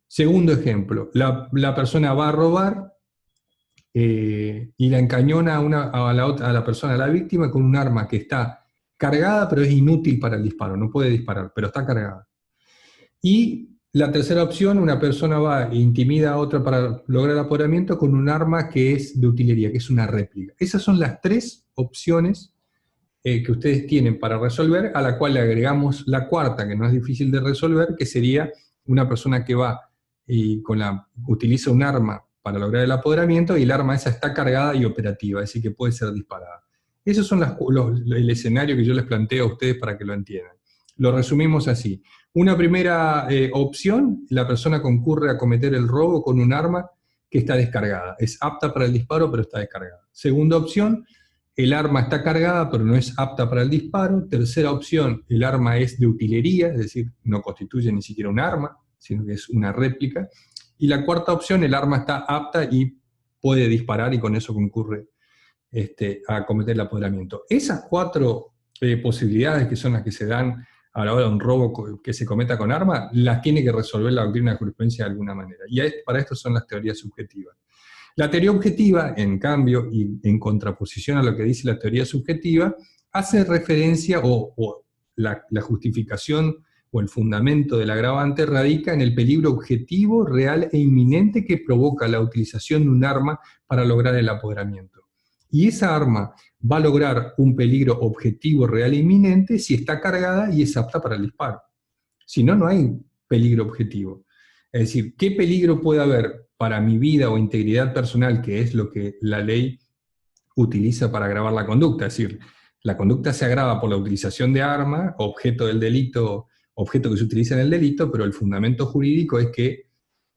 Segundo ejemplo, la persona va a robar, y la encañona a la persona, a la víctima, con un arma que está cargada, pero es inútil para el disparo, no puede disparar, pero está cargada. Y la tercera opción, una persona va e intimida a otra para lograr el apoderamiento con un arma que es de utilería, que es una réplica. Esas son las tres opciones que ustedes tienen para resolver, a la cual le agregamos la cuarta, que no es difícil de resolver, que sería una persona que va y utiliza un arma para lograr el apoderamiento, y el arma esa está cargada y operativa, es decir, que puede ser disparada. Esos son el escenario que yo les planteo a ustedes para que lo entiendan. Lo resumimos así. Una primera opción, la persona concurre a cometer el robo con un arma que está descargada. Es apta para el disparo, pero está descargada. Segunda opción, el arma está cargada, pero no es apta para el disparo. Tercera opción, el arma es de utilería, es decir, no constituye ni siquiera un arma, sino que es una réplica. Y la cuarta opción, el arma está apta y puede disparar, y con eso concurre a cometer el apoderamiento. Esas cuatro posibilidades, que son las que se dan a la hora de un robo que se cometa con arma, las tiene que resolver la doctrina de jurisprudencia de alguna manera. Y para esto son las teorías subjetivas. La teoría objetiva, en cambio, y en contraposición a lo que dice la teoría subjetiva, hace referencia, o la justificación o el fundamento del agravante radica en el peligro objetivo, real e inminente que provoca la utilización de un arma para lograr el apoderamiento. Y esa arma va a lograr un peligro objetivo, real e inminente si está cargada y es apta para el disparo. Si no, no hay peligro objetivo. Es decir, ¿qué peligro puede haber para mi vida o integridad personal, que es lo que la ley utiliza para agravar la conducta? Es decir, la conducta se agrava por la utilización de arma, objeto del delito, objeto que se utiliza en el delito, pero el fundamento jurídico es que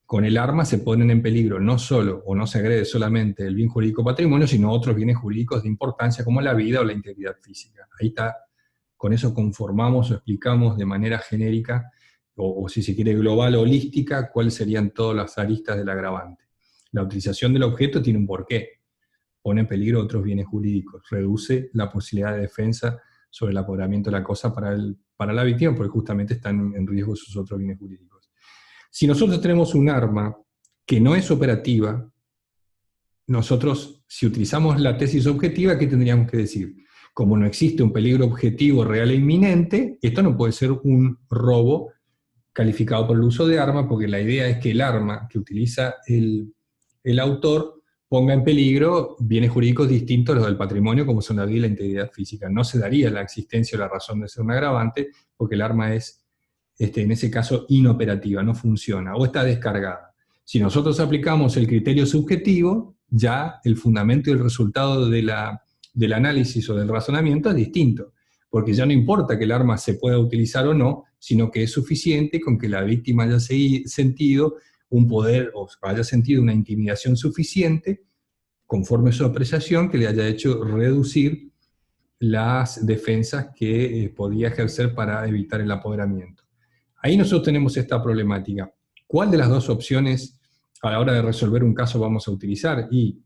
con el arma se ponen en peligro no solo, o no se agrede solamente el bien jurídico patrimonio, sino otros bienes jurídicos de importancia como la vida o la integridad física. Ahí está, con eso conformamos o explicamos de manera genérica, o si se quiere global o holística, cuáles serían todas las aristas del agravante. La utilización del objeto tiene un porqué, pone en peligro otros bienes jurídicos, reduce la posibilidad de defensa sobre el apoderamiento de la cosa para la víctima, porque justamente están en riesgo sus otros bienes jurídicos. Si nosotros tenemos un arma que no es operativa, nosotros, si utilizamos la tesis objetiva, ¿qué tendríamos que decir? Como no existe un peligro objetivo real e inminente, esto no puede ser un robo calificado por el uso de arma, porque la idea es que el arma que utiliza el autor ponga en peligro bienes jurídicos distintos a los del patrimonio, como son la vida y la integridad física. No se daría la existencia o la razón de ser un agravante, porque el arma es, en ese caso, inoperativa, no funciona, o está descargada. Si nosotros aplicamos el criterio subjetivo, ya el fundamento y el resultado del análisis o del razonamiento es distinto, porque ya no importa que el arma se pueda utilizar o no, sino que es suficiente con que la víctima haya sentido un poder, o haya sentido una intimidación suficiente, conforme a su apreciación, que le haya hecho reducir las defensas que podía ejercer para evitar el apoderamiento. Ahí nosotros tenemos esta problemática. ¿Cuál de las dos opciones a la hora de resolver un caso vamos a utilizar? Y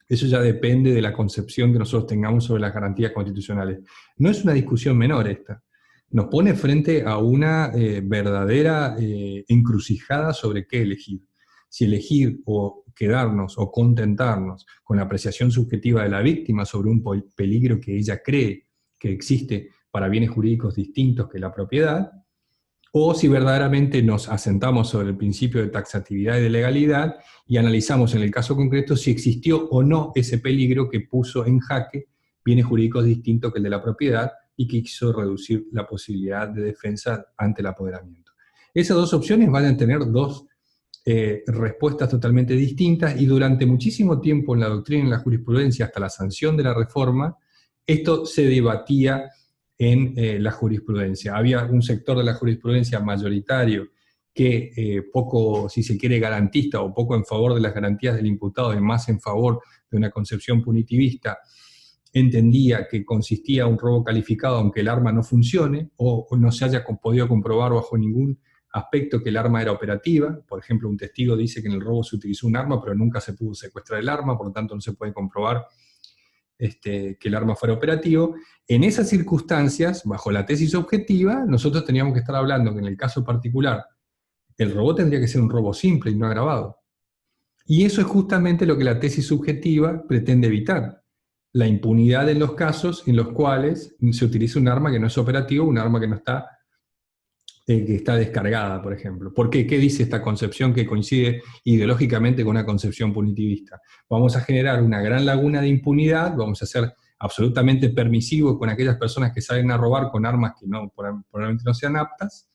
eso ya depende de la concepción que nosotros tengamos sobre las garantías constitucionales. No es una discusión menor esta. Nos pone frente a una verdadera encrucijada sobre qué elegir. Si elegir o quedarnos o contentarnos con la apreciación subjetiva de la víctima sobre un peligro que ella cree que existe para bienes jurídicos distintos que la propiedad, o si verdaderamente nos asentamos sobre el principio de taxatividad y de legalidad y analizamos en el caso concreto si existió o no ese peligro que puso en jaque bienes jurídicos distintos que el de la propiedad y que quiso reducir la posibilidad de defensa ante el apoderamiento. Esas dos opciones van a tener dos respuestas totalmente distintas, y durante muchísimo tiempo en la doctrina y en la jurisprudencia, hasta la sanción de la reforma, esto se debatía en la jurisprudencia. Había un sector de la jurisprudencia mayoritario que poco, si se quiere, garantista, o poco en favor de las garantías del imputado y más en favor de una concepción punitivista, entendía que consistía un robo calificado aunque el arma no funcione o no se haya podido comprobar bajo ningún aspecto que el arma era operativa. Por ejemplo, un testigo dice que en el robo se utilizó un arma, pero nunca se pudo secuestrar el arma, por lo tanto no se puede comprobar que el arma fuera operativo. En esas circunstancias, bajo la tesis objetiva, nosotros teníamos que estar hablando que en el caso particular el robo tendría que ser un robo simple y no agravado. Y eso es justamente lo que la tesis subjetiva pretende evitar, la impunidad en los casos en los cuales se utiliza un arma que no es operativa, un arma que está descargada, por ejemplo. ¿Por qué? ¿Qué dice esta concepción que coincide ideológicamente con una concepción punitivista? Vamos a generar una gran laguna de impunidad, vamos a ser absolutamente permisivos con aquellas personas que salen a robar con armas que probablemente no sean aptas,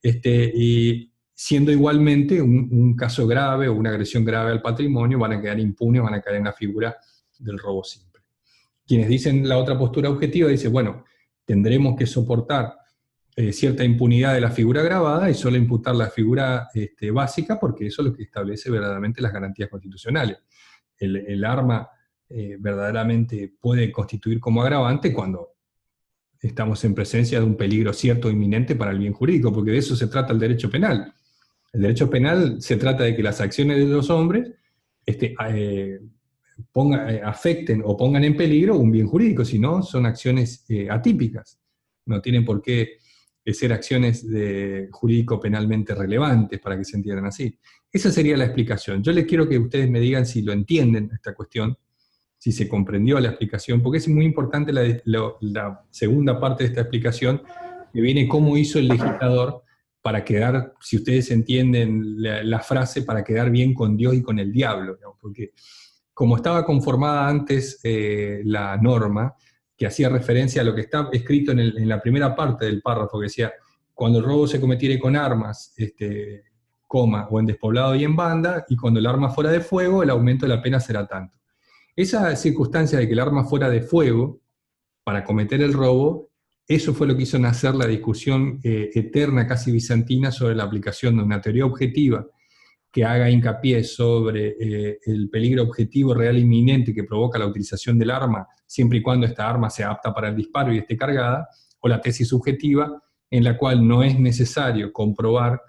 y siendo igualmente un caso grave o una agresión grave al patrimonio, van a quedar impunes, van a caer en la figura del robo simple. Quienes dicen la otra postura objetiva dicen, bueno, tendremos que soportar cierta impunidad de la figura grabada y solo imputar la figura básica, porque eso es lo que establece verdaderamente las garantías constitucionales. El arma verdaderamente puede constituir como agravante cuando estamos en presencia de un peligro cierto o inminente para el bien jurídico, porque de eso se trata el derecho penal. El derecho penal se trata de que las acciones de los hombres afecten o pongan en peligro un bien jurídico, si no son acciones atípicas. No tienen por qué ser acciones jurídico-penalmente relevantes para que se entiendan así. Esa sería la explicación. Yo les quiero que ustedes me digan si lo entienden, esta cuestión, si se comprendió la explicación, porque es muy importante la segunda parte de esta explicación, que viene cómo hizo el legislador para quedar, si ustedes entienden la frase, para quedar bien con Dios y con el diablo, ¿no? Porque como estaba conformada antes la norma, que hacía referencia a lo que está escrito en la primera parte del párrafo, que decía, cuando el robo se cometiere con armas, o en despoblado y en banda, y cuando el arma fuera de fuego, el aumento de la pena será tanto. Esa circunstancia de que el arma fuera de fuego para cometer el robo, eso fue lo que hizo nacer la discusión eterna, casi bizantina, sobre la aplicación de una teoría objetiva que haga hincapié sobre el peligro objetivo real e inminente que provoca la utilización del arma, siempre y cuando esta arma sea apta para el disparo y esté cargada, o la tesis subjetiva, en la cual no es necesario comprobar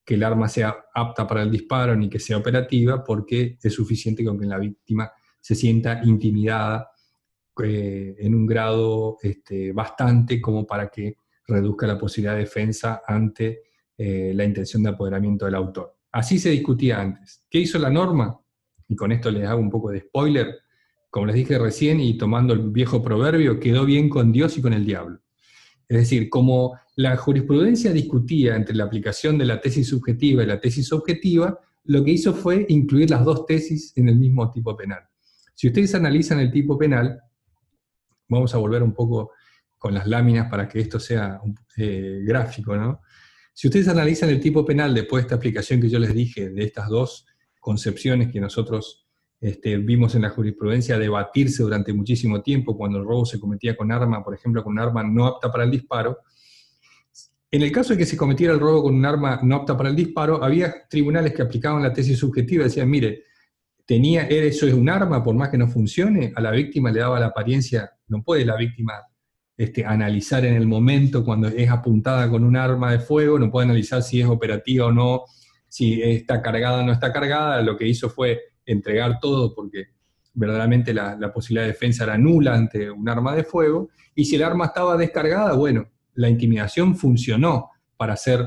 que el arma sea apta para el disparo ni que sea operativa, porque es suficiente con que la víctima se sienta intimidada en un grado bastante como para que reduzca la posibilidad de defensa ante la intención de apoderamiento del autor. Así se discutía antes. ¿Qué hizo la norma? Y con esto les hago un poco de spoiler. Como les dije recién, y tomando el viejo proverbio, quedó bien con Dios y con el diablo. Es decir, como la jurisprudencia discutía entre la aplicación de la tesis subjetiva y la tesis objetiva, lo que hizo fue incluir las dos tesis en el mismo tipo penal. Si ustedes analizan el tipo penal, vamos a volver un poco con las láminas para que esto sea gráfico, ¿no? Si ustedes analizan el tipo penal después de esta aplicación que yo les dije, de estas dos concepciones que nosotros vimos en la jurisprudencia debatirse durante muchísimo tiempo, cuando el robo se cometía con arma, por ejemplo, con un arma no apta para el disparo, en el caso de que se cometiera el robo con un arma no apta para el disparo, había tribunales que aplicaban la tesis subjetiva y decían, mire, eso es un arma, por más que no funcione, a la víctima le daba la apariencia, no puede la víctima analizar en el momento cuando es apuntada con un arma de fuego, no puede analizar si es operativa o no, si está cargada o no está cargada. Lo que hizo fue entregar todo porque verdaderamente la posibilidad de defensa era nula ante un arma de fuego, y si el arma estaba descargada, bueno, la intimidación funcionó para hacer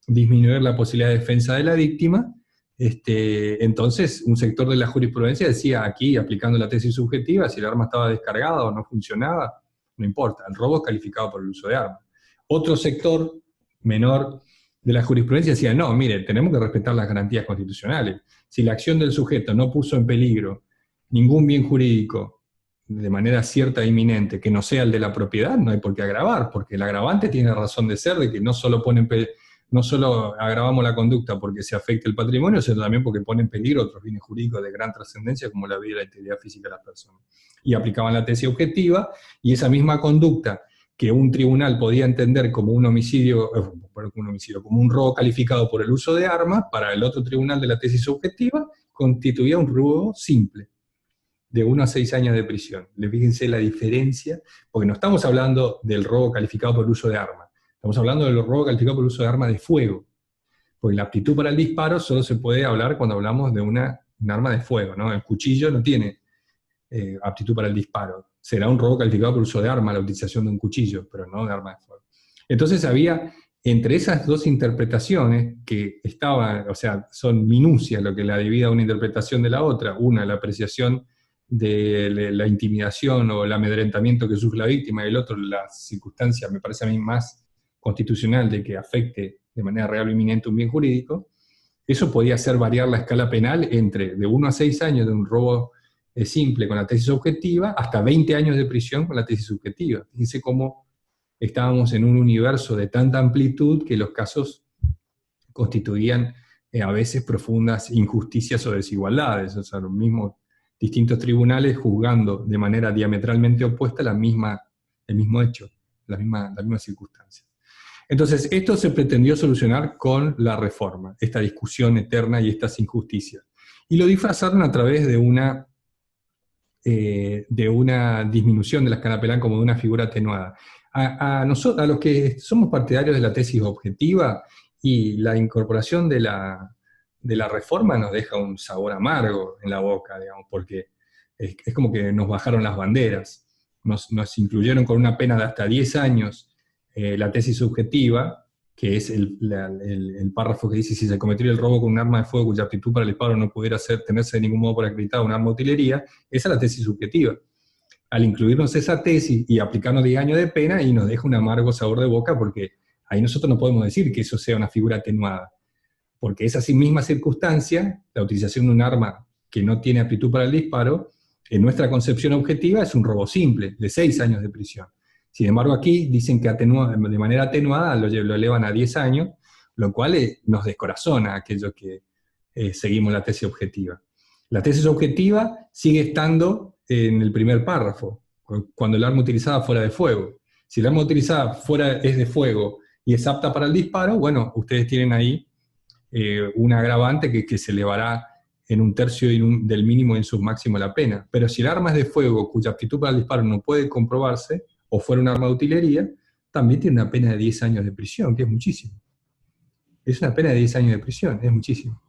disminuir la posibilidad de defensa de la víctima. Entonces, un sector de la jurisprudencia decía aquí, aplicando la tesis subjetiva, si el arma estaba descargada o no funcionaba, no importa, el robo es calificado por el uso de arma. Otro sector menor de la jurisprudencia decía, no, mire, tenemos que respetar las garantías constitucionales. Si la acción del sujeto no puso en peligro ningún bien jurídico de manera cierta e inminente que no sea el de la propiedad, no hay por qué agravar, porque el agravante tiene razón de ser de que no solo agravamos la conducta porque se afecta el patrimonio, sino también porque pone en peligro otros bienes jurídicos de gran trascendencia como la vida y la integridad física de las personas. Y aplicaban la tesis objetiva, y esa misma conducta que un tribunal podía entender como un homicidio, como un robo calificado por el uso de armas, para el otro tribunal de la tesis objetiva constituía un robo simple, de 1 a 6 años de prisión. Fíjense la diferencia, porque no estamos hablando del robo calificado por el uso de armas, estamos hablando del robo calificado por el uso de arma de fuego, porque la aptitud para el disparo solo se puede hablar cuando hablamos de un arma de fuego, ¿no? El cuchillo no tiene aptitud para el disparo. Será un robo calificado por uso de arma la utilización de un cuchillo, pero no de arma de fuego. Entonces había entre esas dos interpretaciones que estaban, o sea, son minucias lo que la divide a una interpretación de la otra, una, la apreciación de la intimidación o el amedrentamiento que sufre la víctima, y el otro, la circunstancia, me parece a mí más constitucional de que afecte de manera real o inminente un bien jurídico, eso podía hacer variar la escala penal entre de 1 a 6 años de un robo simple con la tesis objetiva, hasta 20 años de prisión con la tesis subjetiva. Fíjense cómo estábamos en un universo de tanta amplitud que los casos constituían a veces profundas injusticias o desigualdades, o sea, los mismos distintos tribunales juzgando de manera diametralmente opuesta el mismo hecho, la misma circunstancia. Entonces, esto se pretendió solucionar con la reforma, esta discusión eterna y estas injusticias. Y lo disfrazaron a través de una disminución de la escala penal como de una figura atenuada. A los que somos partidarios de la tesis objetiva, y la incorporación de la reforma nos deja un sabor amargo en la boca, digamos, porque es como que nos bajaron las banderas, nos incluyeron con una pena de hasta 10 años la tesis subjetiva, que es el párrafo que dice: si se cometiera el robo con un arma de fuego cuya aptitud para el disparo no pudiera tenerse de ningún modo por acreditada un arma de utilería, esa es la tesis subjetiva. Al incluirnos esa tesis y aplicarnos 10 años de pena, y nos deja un amargo sabor de boca, porque ahí nosotros no podemos decir que eso sea una figura atenuada, porque esa misma circunstancia, la utilización de un arma que no tiene aptitud para el disparo, en nuestra concepción objetiva es un robo simple, de 6 años de prisión. Sin embargo, aquí dicen que de manera atenuada lo elevan a 10 años, lo cual nos descorazona a aquellos que seguimos la tesis objetiva. La tesis objetiva sigue estando en el primer párrafo, cuando el arma utilizada fuera de fuego. Si el arma utilizada es de fuego y es apta para el disparo, bueno, ustedes tienen ahí un agravante que se elevará en 1/3 del mínimo y en submáximo la pena. Pero si el arma es de fuego cuya aptitud para el disparo no puede comprobarse, o fuera un arma de utilería, también tiene una pena de 10 años de prisión, que es muchísimo. Es una pena de 10 años de prisión, es muchísimo.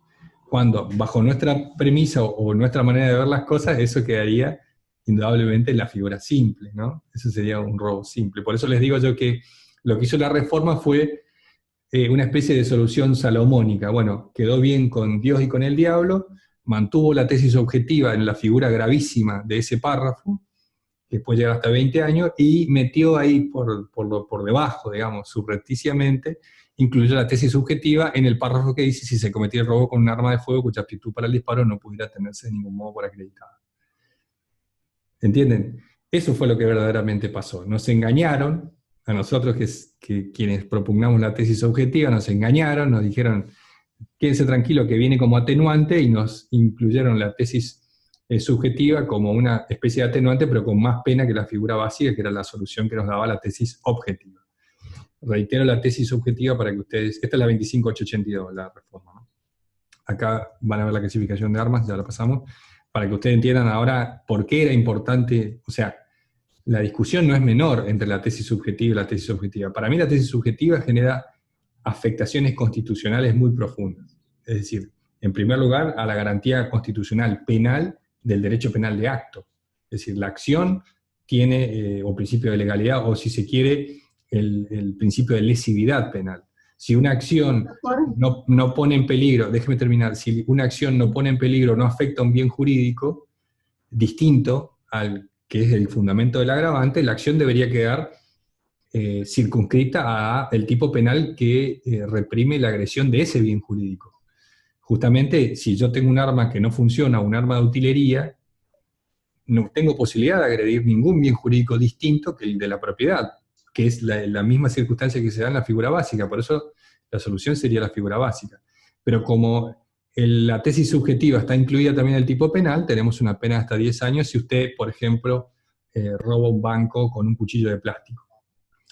Cuando, bajo nuestra premisa o nuestra manera de ver las cosas, eso quedaría indudablemente en la figura simple, ¿no? Eso sería un robo simple. Por eso les digo yo que lo que hizo la reforma fue una especie de solución salomónica. Bueno, quedó bien con Dios y con el diablo, mantuvo la tesis objetiva en la figura gravísima de ese párrafo, que puede llegar hasta 20 años, y metió ahí por debajo, digamos, subrepticiamente, incluyó la tesis subjetiva en el párrafo que dice: si se cometiera el robo con un arma de fuego cuya aptitud para el disparo no pudiera tenerse de ningún modo por acreditada. ¿Entienden? Eso fue lo que verdaderamente pasó. Nos engañaron, a nosotros que quienes propugnamos la tesis objetiva, nos engañaron, nos dijeron: quédense tranquilo que viene como atenuante, y nos incluyeron la tesis subjetiva como una especie de atenuante, pero con más pena que la figura básica, que era la solución que nos daba la tesis objetiva. Reitero la tesis subjetiva para que ustedes... Esta es la 25882, la reforma, ¿no? Acá van a ver la clasificación de armas, ya la pasamos, para que ustedes entiendan ahora por qué era importante. O sea, la discusión no es menor entre la tesis subjetiva y la tesis objetiva. Para mí la tesis subjetiva genera afectaciones constitucionales muy profundas. Es decir, en primer lugar, a la garantía constitucional penal del derecho penal de acto. Es decir, la acción tiene, o principio de legalidad, o si se quiere, el principio de lesividad penal. Si una acción no pone en peligro, déjeme terminar, si una acción no pone en peligro, no afecta a un bien jurídico distinto al que es el fundamento del agravante, la acción debería quedar circunscrita al tipo penal que reprime la agresión de ese bien jurídico. Justamente, si yo tengo un arma que no funciona, un arma de utilería, no tengo posibilidad de agredir ningún bien jurídico distinto que el de la propiedad, que es la misma circunstancia que se da en la figura básica. Por eso la solución sería la figura básica. Pero como la tesis subjetiva está incluida también en el tipo penal, tenemos una pena de hasta 10 años si usted, por ejemplo, roba un banco con un cuchillo de plástico.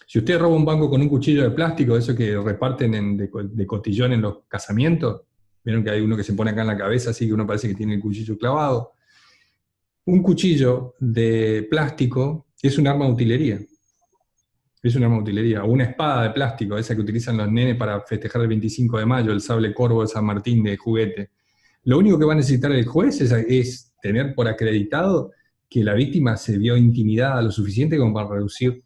Si usted roba un banco con un cuchillo de plástico, eso que reparten de cotillón en los casamientos, vieron que hay uno que se pone acá en la cabeza, así que uno parece que tiene el cuchillo clavado. Un cuchillo de plástico es un arma de utilería. Es un arma de utilería. O una espada de plástico, esa que utilizan los nenes para festejar el 25 de mayo, el sable corvo de San Martín de juguete. Lo único que va a necesitar el juez es tener por acreditado que la víctima se vio intimidada lo suficiente como para reducir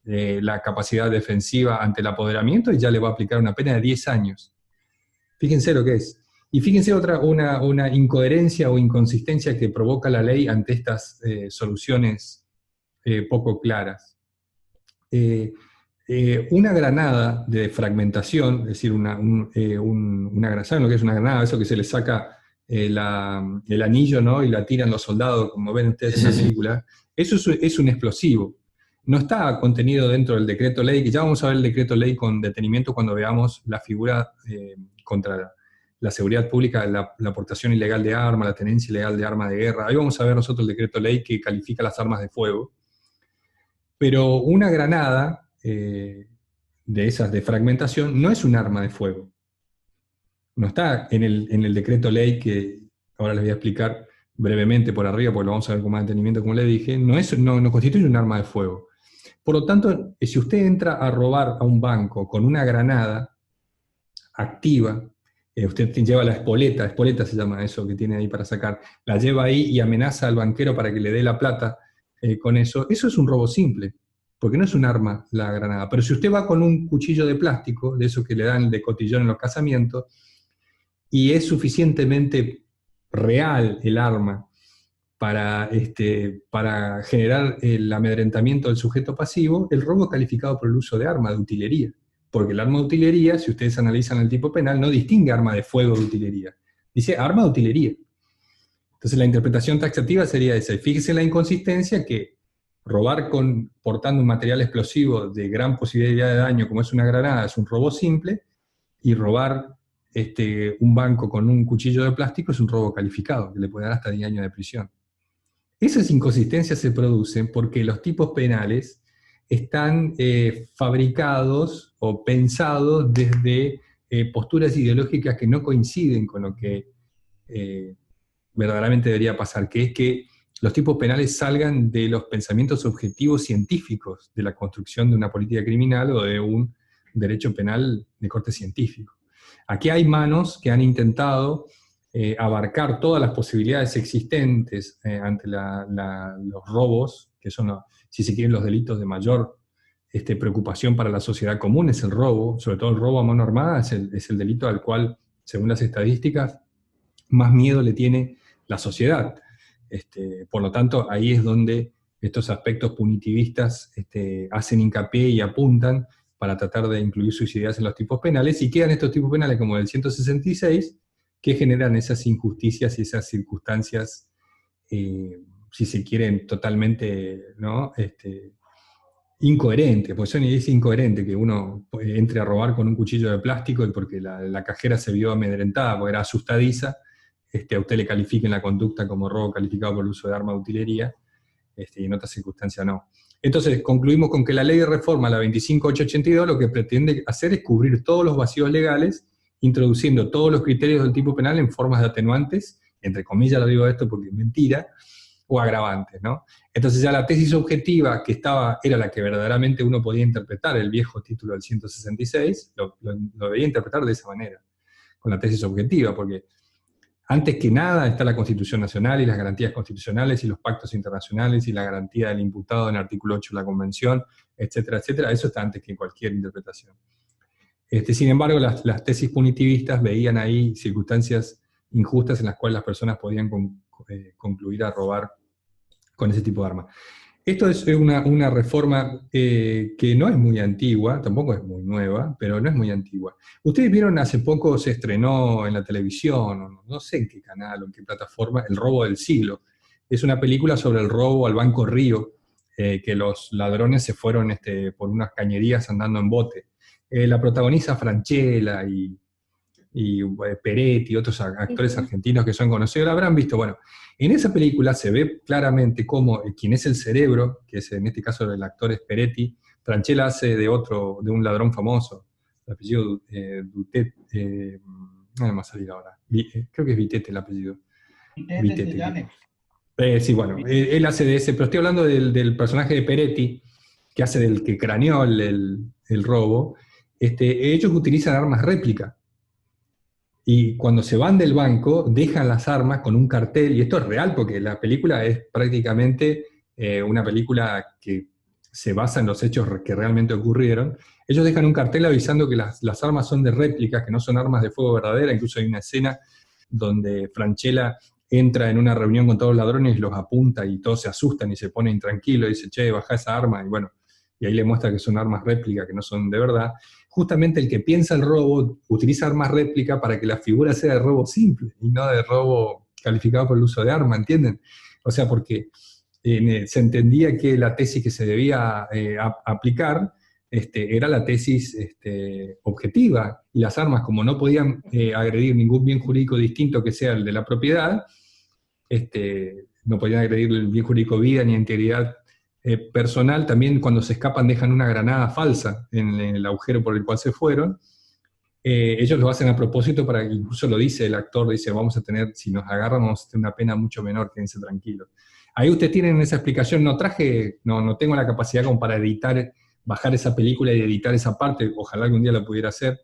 la capacidad defensiva ante el apoderamiento y ya le va a aplicar una pena de 10 años. Fíjense lo que es. Y fíjense una incoherencia o inconsistencia que provoca la ley ante estas soluciones poco claras. Una granada de fragmentación, es decir, ¿saben lo que es una granada? Eso que se le saca el anillo, ¿no? Y la tiran los soldados, como ven ustedes en la película. Eso es un explosivo. No está contenido dentro del decreto ley, que ya vamos a ver el decreto ley con detenimiento cuando veamos la figura contra la seguridad pública, la aportación ilegal de armas, la tenencia ilegal de armas de guerra. Ahí vamos a ver nosotros el decreto ley que califica las armas de fuego. Pero una granada de esas de fragmentación no es un arma de fuego. No está en el decreto ley que ahora les voy a explicar brevemente por arriba, porque lo vamos a ver con más detenimiento, como le dije, no constituye un arma de fuego. Por lo tanto, si usted entra a robar a un banco con una granada activa, usted lleva la espoleta se llama eso que tiene ahí para sacar, la lleva ahí y amenaza al banquero para que le dé la plata con eso es un robo simple, porque no es un arma la granada. Pero si usted va con un cuchillo de plástico, de esos que le dan de cotillón en los casamientos, y es suficientemente real el arma para generar el amedrentamiento del sujeto pasivo, el robo es calificado por el uso de arma de utilería. Porque el arma de utilería, si ustedes analizan el tipo penal, no distingue arma de fuego de utilería. Dice arma de utilería. Entonces la interpretación taxativa sería esa. Y fíjese la inconsistencia que robar portando un material explosivo de gran posibilidad de daño, como es una granada, es un robo simple, y robar un banco con un cuchillo de plástico es un robo calificado, que le puede dar hasta 10 años de prisión. Esas inconsistencias se producen porque los tipos penales están fabricados o pensados desde posturas ideológicas que no coinciden con lo que verdaderamente debería pasar, que es que los tipos penales salgan de los pensamientos objetivos científicos de la construcción de una política criminal o de un derecho penal de corte científico. Aquí hay manos que han intentado abarcar todas las posibilidades existentes ante los robos, que son, si se quieren, los delitos de mayor preocupación para la sociedad común, es el robo, sobre todo el robo a mano armada, es el delito al cual, según las estadísticas, más miedo le tiene la sociedad. Por lo tanto, ahí es donde estos aspectos punitivistas hacen hincapié y apuntan para tratar de incluir sus ideas en los tipos penales, y quedan estos tipos penales como el 166, que generan esas injusticias y esas circunstancias, si se quieren, totalmente, ¿no? Incoherentes, porque es incoherente que uno entre a robar con un cuchillo de plástico y porque la cajera se vio amedrentada, porque era asustadiza, a usted le califiquen la conducta como robo calificado por el uso de arma de utilería, y en otras circunstancias no. Entonces, concluimos con que la ley de reforma, la 25882, lo que pretende hacer es cubrir todos los vacíos legales, introduciendo todos los criterios del tipo penal en formas de atenuantes, entre comillas lo digo esto porque es mentira, o agravantes, ¿no? Entonces ya la tesis objetiva que era la que verdaderamente uno podía interpretar, el viejo título del 166, lo debía interpretar de esa manera, con la tesis objetiva, porque antes que nada está la Constitución Nacional y las garantías constitucionales y los pactos internacionales y la garantía del imputado en el artículo 8 de la Convención, etcétera, etcétera. Eso está antes que cualquier interpretación. Sin embargo, las tesis punitivistas veían ahí circunstancias injustas en las cuales las personas podían concluir a robar con ese tipo de arma. Esto es una reforma que no es muy antigua, tampoco es muy nueva, pero no es muy antigua. Ustedes vieron, hace poco se estrenó en la televisión, no sé en qué canal o en qué plataforma, El robo del siglo. Es una película sobre el robo al Banco Río, que los ladrones se fueron por unas cañerías andando en bote. La protagoniza Francella y Peretti y otros actores argentinos que son conocidos, la habrán visto. Bueno, en esa película se ve claramente cómo quien es el cerebro, que es en este caso el actor es Peretti, Francella hace de un ladrón famoso, el apellido Dutet, no me va a salir ahora, creo que es Vitete el apellido. Vitete. Sí, bueno, él hace de ese, pero estoy hablando del personaje de Peretti, que hace del que craneó el robo. Ellos utilizan armas réplica. Y cuando se van del banco, dejan las armas con un cartel, y esto es real porque la película es prácticamente una película que se basa en los hechos que realmente ocurrieron, ellos dejan un cartel avisando que las armas son de réplica, que no son armas de fuego verdadera. Incluso hay una escena donde Francella entra en una reunión con todos los ladrones y los apunta y todos se asustan y se ponen intranquilos y dice, che, baja esa arma, y bueno, y ahí le muestra que son armas réplica, que no son de verdad. Justamente el que piensa el robo utiliza armas réplica para que la figura sea de robo simple y no de robo calificado por el uso de arma, ¿entienden? O sea, porque se entendía que la tesis que se debía aplicar era la tesis objetiva, y las armas, como no podían agredir ningún bien jurídico distinto que sea el de la propiedad, no podían agredir el bien jurídico vida ni integridad personal. También cuando se escapan dejan una granada falsa en el agujero por el cual se fueron. Ellos lo hacen a propósito para que, incluso lo dice el actor, dice, vamos a tener, si nos agarran, vamos a tener una pena mucho menor, quédense tranquilos. Ahí ustedes tienen esa explicación. No tengo la capacidad como para bajar esa película y editar esa parte, ojalá algún día lo pudiera hacer,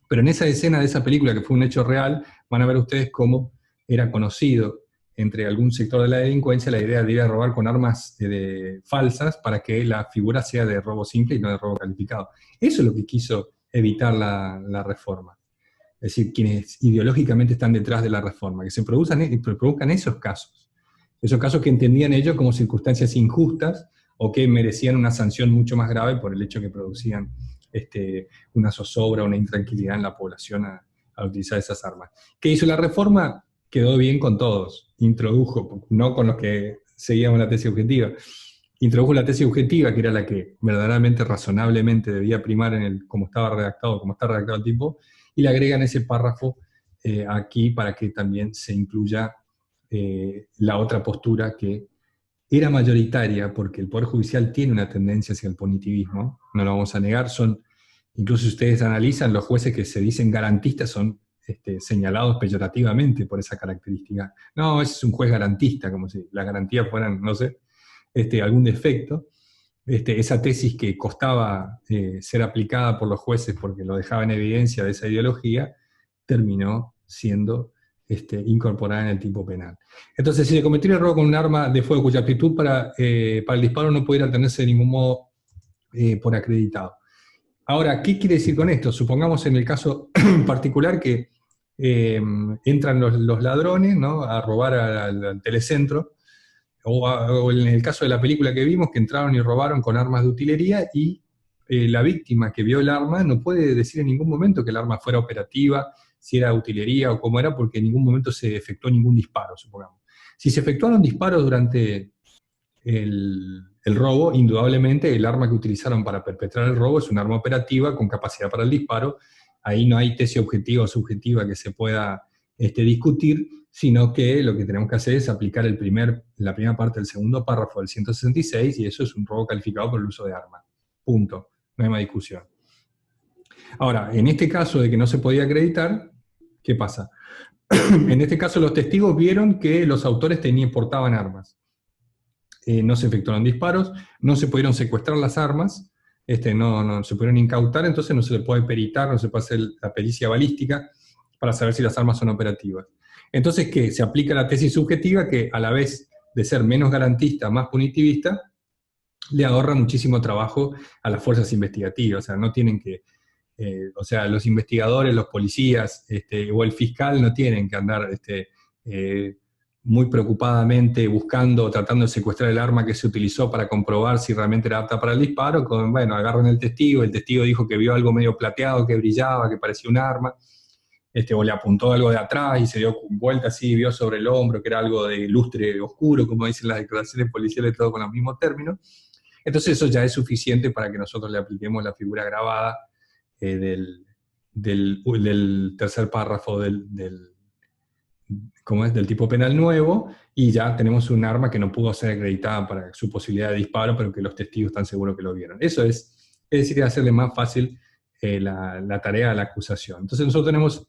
pero en esa escena de esa película, que fue un hecho real, van a ver ustedes cómo era conocido entre algún sector de la delincuencia la idea de ir a robar con armas falsas para que la figura sea de robo simple y no de robo calificado. Eso es lo que quiso evitar la reforma. Es decir, quienes ideológicamente están detrás de la reforma, que se produzcan esos casos que entendían ellos como circunstancias injustas o que merecían una sanción mucho más grave por el hecho que producían una zozobra, una intranquilidad en la población al utilizar esas armas. ¿Qué hizo la reforma? Quedó bien con todos, introdujo, no con los que seguíamos la tesis objetiva, introdujo la tesis objetiva, que era la que verdaderamente, razonablemente debía primar como está redactado el tipo, y le agregan ese párrafo aquí para que también se incluya la otra postura que era mayoritaria, porque el Poder Judicial tiene una tendencia hacia el punitivismo, no lo vamos a negar. Incluso si ustedes analizan, los jueces que se dicen garantistas son señalados peyorativamente por esa característica. No, ese es un juez garantista, como si las garantías fueran, no sé, algún defecto. Esa tesis que costaba ser aplicada por los jueces porque lo dejaba en evidencia de esa ideología, terminó siendo incorporada en el tipo penal. Entonces, si se cometió el robo con un arma de fuego cuya aptitud para el disparo no pudiera tenerse de ningún modo por acreditado. Ahora, ¿qué quiere decir con esto? Supongamos en el caso particular que entran los ladrones, ¿no?, a robar al telecentro, o en el caso de la película que vimos, que entraron y robaron con armas de utilería, y la víctima que vio el arma no puede decir en ningún momento que el arma fuera operativa, si era utilería o cómo era, porque en ningún momento se efectuó ningún disparo, supongamos. Si se efectuaron disparos durante el robo, indudablemente el arma que utilizaron para perpetrar el robo es un arma operativa con capacidad para el disparo. Ahí no hay tesis objetiva o subjetiva que se pueda discutir, sino que lo que tenemos que hacer es aplicar la primera parte del segundo párrafo del 166, y eso es un robo calificado por el uso de arma. Punto. No hay más discusión. Ahora, en este caso de que no se podía acreditar, ¿qué pasa? En este caso los testigos vieron que los autores portaban armas. No se efectuaron disparos, no se pudieron secuestrar las armas, no se pudieron incautar, entonces no se le puede peritar, no se puede hacer la pericia balística para saber si las armas son operativas. Entonces, ¿qué? Se aplica la tesis subjetiva, que a la vez de ser menos garantista, más punitivista, le ahorra muchísimo trabajo a las fuerzas investigativas. O sea, no tienen que... los investigadores, los policías o el fiscal no tienen que andar muy preocupadamente buscando, tratando de secuestrar el arma que se utilizó para comprobar si realmente era apta para el disparo. Agarran el testigo dijo que vio algo medio plateado, que brillaba, que parecía un arma, o le apuntó algo de atrás y se dio vuelta así, vio sobre el hombro que era algo de lustre oscuro, como dicen las declaraciones policiales, todo con los mismos términos. Entonces eso ya es suficiente para que nosotros le apliquemos la figura grabada del tercer párrafo del tipo penal nuevo, y ya tenemos un arma que no pudo ser acreditada para su posibilidad de disparo, pero que los testigos están seguros que lo vieron. Eso es decir, hacerle más fácil la tarea a la acusación. Entonces nosotros tenemos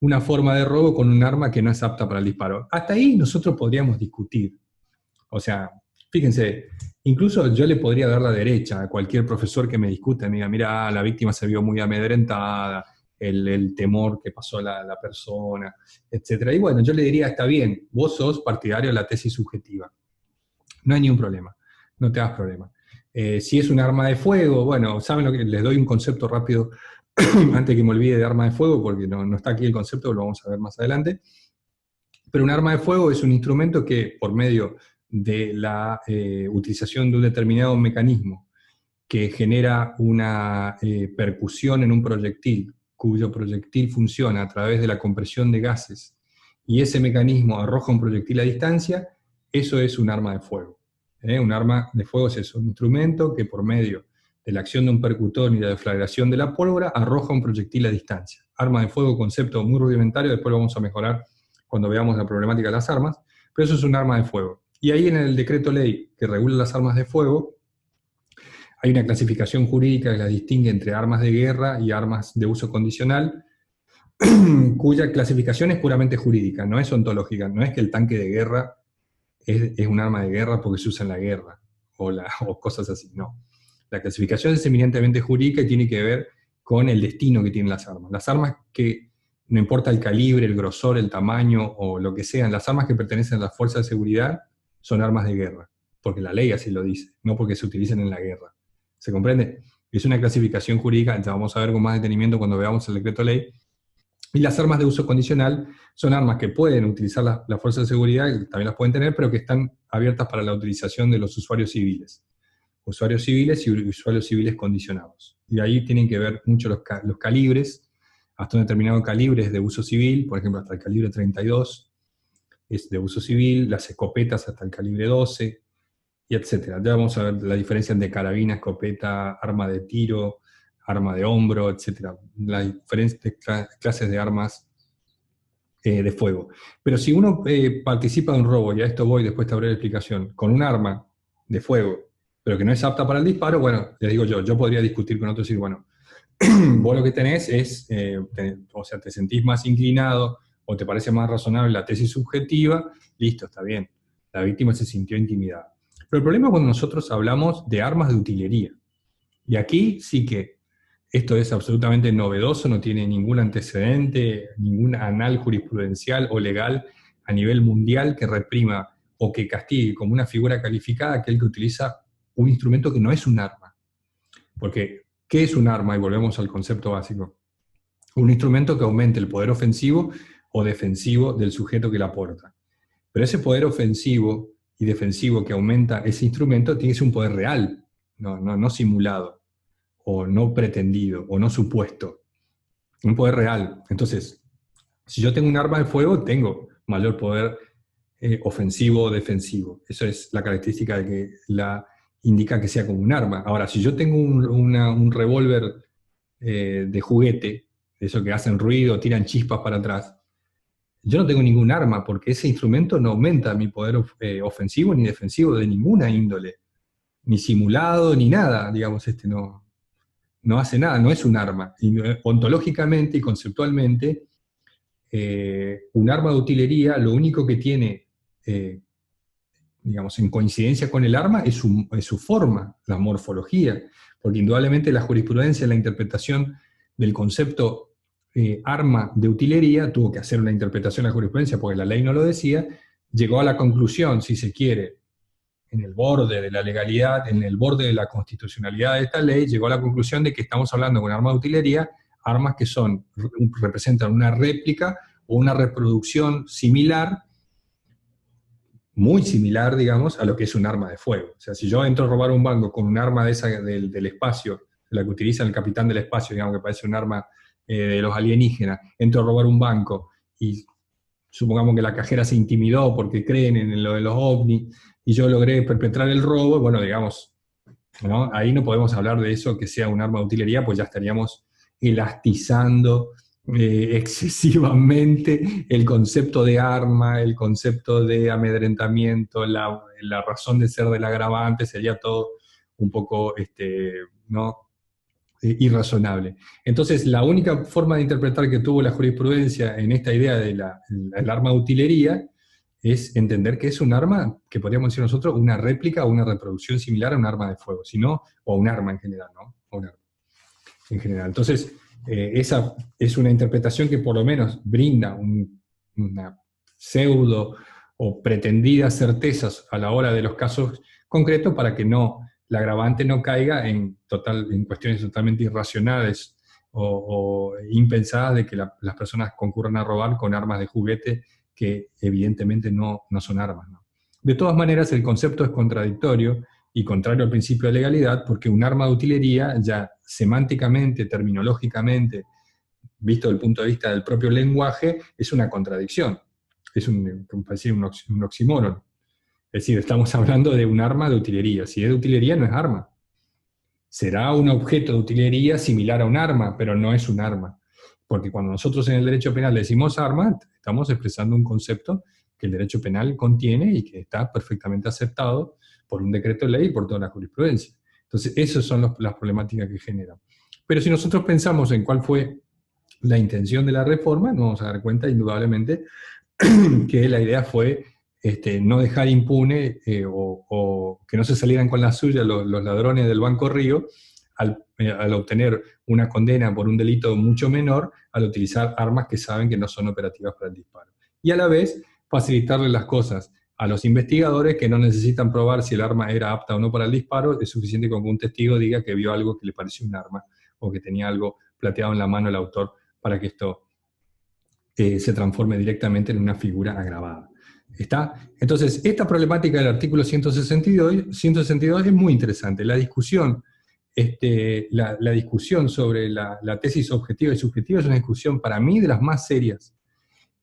una forma de robo con un arma que no es apta para el disparo. Hasta ahí nosotros podríamos discutir. O sea, fíjense, incluso yo le podría dar la derecha a cualquier profesor que me discuta, me diga, mira, la víctima se vio muy amedrentada, el temor que pasó la persona, etc. Y bueno, yo le diría, está bien, vos sos partidario de la tesis subjetiva. No hay ningún problema, no te hagas problema. Si es un arma de fuego, bueno, ¿saben lo que? Les doy un concepto rápido antes que me olvide de arma de fuego, porque no está aquí el concepto, lo vamos a ver más adelante. Pero un arma de fuego es un instrumento que, por medio de la utilización de un determinado mecanismo que genera una percusión en un proyectil, cuyo proyectil funciona a través de la compresión de gases, y ese mecanismo arroja un proyectil a distancia, eso es un arma de fuego. Un arma de fuego es eso, un instrumento que por medio de la acción de un percutor y la deflagración de la pólvora arroja un proyectil a distancia. Arma de fuego, concepto muy rudimentario, después lo vamos a mejorar cuando veamos la problemática de las armas, pero eso es un arma de fuego. Y ahí en el decreto ley que regula las armas de fuego, hay una clasificación jurídica que las distingue entre armas de guerra y armas de uso condicional, cuya clasificación es puramente jurídica, no es ontológica, no es que el tanque de guerra es un arma de guerra porque se usa en la guerra, o cosas así, no. La clasificación es eminentemente jurídica y tiene que ver con el destino que tienen las armas. Las armas que, no importa el calibre, el grosor, el tamaño o lo que sean, las armas que pertenecen a las fuerzas de seguridad son armas de guerra, porque la ley así lo dice, no porque se utilicen en la guerra. ¿Se comprende? Es una clasificación jurídica, ya vamos a ver con más detenimiento cuando veamos el decreto ley. Y las armas de uso condicional son armas que pueden utilizar las fuerzas de seguridad, que también las pueden tener, pero que están abiertas para la utilización de los usuarios civiles. Usuarios civiles y usuarios civiles condicionados. Y ahí tienen que ver mucho los calibres, hasta un determinado calibre es de uso civil, por ejemplo hasta el calibre 32 es de uso civil, las escopetas hasta el calibre 12, y etcétera. Ya vamos a ver la diferencia entre carabina, escopeta, arma de tiro, arma de hombro, etcétera. Las diferentes clases de armas de fuego. Pero si uno participa de un robo, y a esto voy, después te habré la explicación, con un arma de fuego, pero que no es apta para el disparo, bueno, les digo yo podría discutir con otros y decir, bueno, vos lo que tenés es, o sea, te sentís más inclinado, o te parece más razonable la tesis subjetiva, listo, está bien. La víctima se sintió intimidada. Pero el problema es cuando nosotros hablamos de armas de utilería. Y aquí sí que esto es absolutamente novedoso, no tiene ningún antecedente, ningún anal jurisprudencial o legal a nivel mundial que reprima o que castigue como una figura calificada a aquel que utiliza un instrumento que no es un arma. Porque, ¿qué es un arma? Y volvemos al concepto básico. Un instrumento que aumente el poder ofensivo o defensivo del sujeto que la porta. Pero ese poder ofensivo y defensivo que aumenta ese instrumento tiene que ser un poder real, no simulado, o no pretendido, o no supuesto. Un poder real. Entonces, si yo tengo un arma de fuego, tengo mayor poder ofensivo o defensivo. Eso es la característica de que la indica que sea como un arma. Ahora, si yo tengo un revólver de juguete, eso que hacen ruido, tiran chispas para atrás, yo no tengo ningún arma, porque ese instrumento no aumenta mi poder ofensivo ni defensivo de ninguna índole, ni simulado, ni nada, digamos, no hace nada, no es un arma. Y, ontológicamente y conceptualmente, un arma de utilería, lo único que tiene, digamos, en coincidencia con el arma es su forma, la morfología, porque indudablemente la jurisprudencia, la interpretación del concepto arma de utilería, tuvo que hacer una interpretación a la jurisprudencia porque la ley no lo decía, llegó a la conclusión, si se quiere, en el borde de la legalidad, en el borde de la constitucionalidad de esta ley, llegó a la conclusión de que estamos hablando con armas de utilería, armas que representan una réplica o una reproducción similar, muy similar, digamos, a lo que es un arma de fuego. O sea, si yo entro a robar un banco con un arma de esa del espacio, la que utiliza el capitán del espacio, digamos, que parece un arma de los alienígenas, entro a robar un banco y supongamos que la cajera se intimidó porque creen en lo de los ovnis y yo logré perpetrar el robo, bueno, digamos, ¿no? Ahí no podemos hablar de eso que sea un arma de utilería, pues ya estaríamos elastizando excesivamente el concepto de arma, el concepto de amedrentamiento, la razón de ser del agravante, sería todo un poco, ¿no? Irrazonable. Entonces, la única forma de interpretar que tuvo la jurisprudencia en esta idea del arma de utilería es entender que es un arma, que podríamos decir nosotros, una réplica o una reproducción similar a un arma de fuego, sino, o un arma en general, ¿no? O un arma en general. Entonces, esa es una interpretación que por lo menos brinda una pseudo o pretendida certezas a la hora de los casos concretos para que no la agravante no caiga en cuestiones totalmente irracionales o impensadas de que las personas concurran a robar con armas de juguete que evidentemente no son armas, ¿no? De todas maneras, el concepto es contradictorio y contrario al principio de legalidad, porque un arma de utilería ya semánticamente, terminológicamente, visto desde el punto de vista del propio lenguaje, es una contradicción, es un oxímoron. Es decir, estamos hablando de un arma de utilería. Si es de utilería, no es arma. Será un objeto de utilería similar a un arma, pero no es un arma. Porque cuando nosotros en el derecho penal decimos arma, estamos expresando un concepto que el derecho penal contiene y que está perfectamente aceptado por un decreto de ley y por toda la jurisprudencia. Entonces, esas son las problemáticas que generan. Pero si nosotros pensamos en cuál fue la intención de la reforma, nos vamos a dar cuenta indudablemente que la idea fue no dejar impune o que no se salieran con la suya los ladrones del Banco Río al obtener una condena por un delito mucho menor, al utilizar armas que saben que no son operativas para el disparo. Y a la vez, facilitarle las cosas a los investigadores que no necesitan probar si el arma era apta o no para el disparo, es suficiente con que un testigo diga que vio algo que le pareció un arma o que tenía algo plateado en la mano el autor para que esto se transforme directamente en una figura agravada. ¿Está? Entonces, esta problemática del artículo 162 es muy interesante. La discusión, la discusión sobre la tesis objetiva y subjetiva es una discusión para mí de las más serias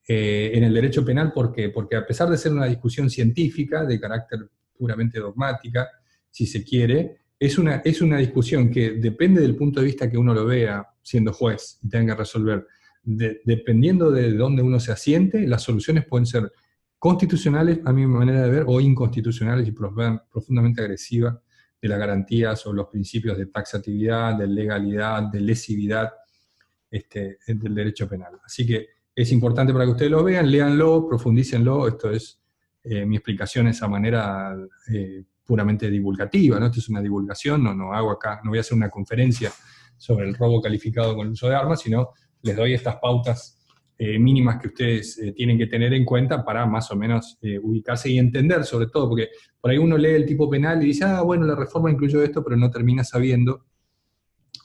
en el derecho penal. ¿Por qué? Porque a pesar de ser una discusión científica, de carácter puramente dogmática, si se quiere, es una discusión que depende del punto de vista que uno lo vea siendo juez y tenga que resolver. Dependiendo de dónde uno se asiente, las soluciones pueden ser constitucionales, a mi manera de ver, o inconstitucionales y profundamente agresivas de las garantías o los principios de taxatividad, de legalidad, de lesividad del derecho penal. Así que es importante para que ustedes lo vean, léanlo, profundícenlo. Esto es mi explicación de esa manera puramente divulgativa, ¿no? Esto es una divulgación, no hago acá, no voy a hacer una conferencia sobre el robo calificado con el uso de armas, sino les doy estas pautas mínimas que ustedes tienen que tener en cuenta para más o menos ubicarse y entender, sobre todo, porque por ahí uno lee el tipo penal y dice, bueno, la reforma incluyó esto, pero no termina sabiendo,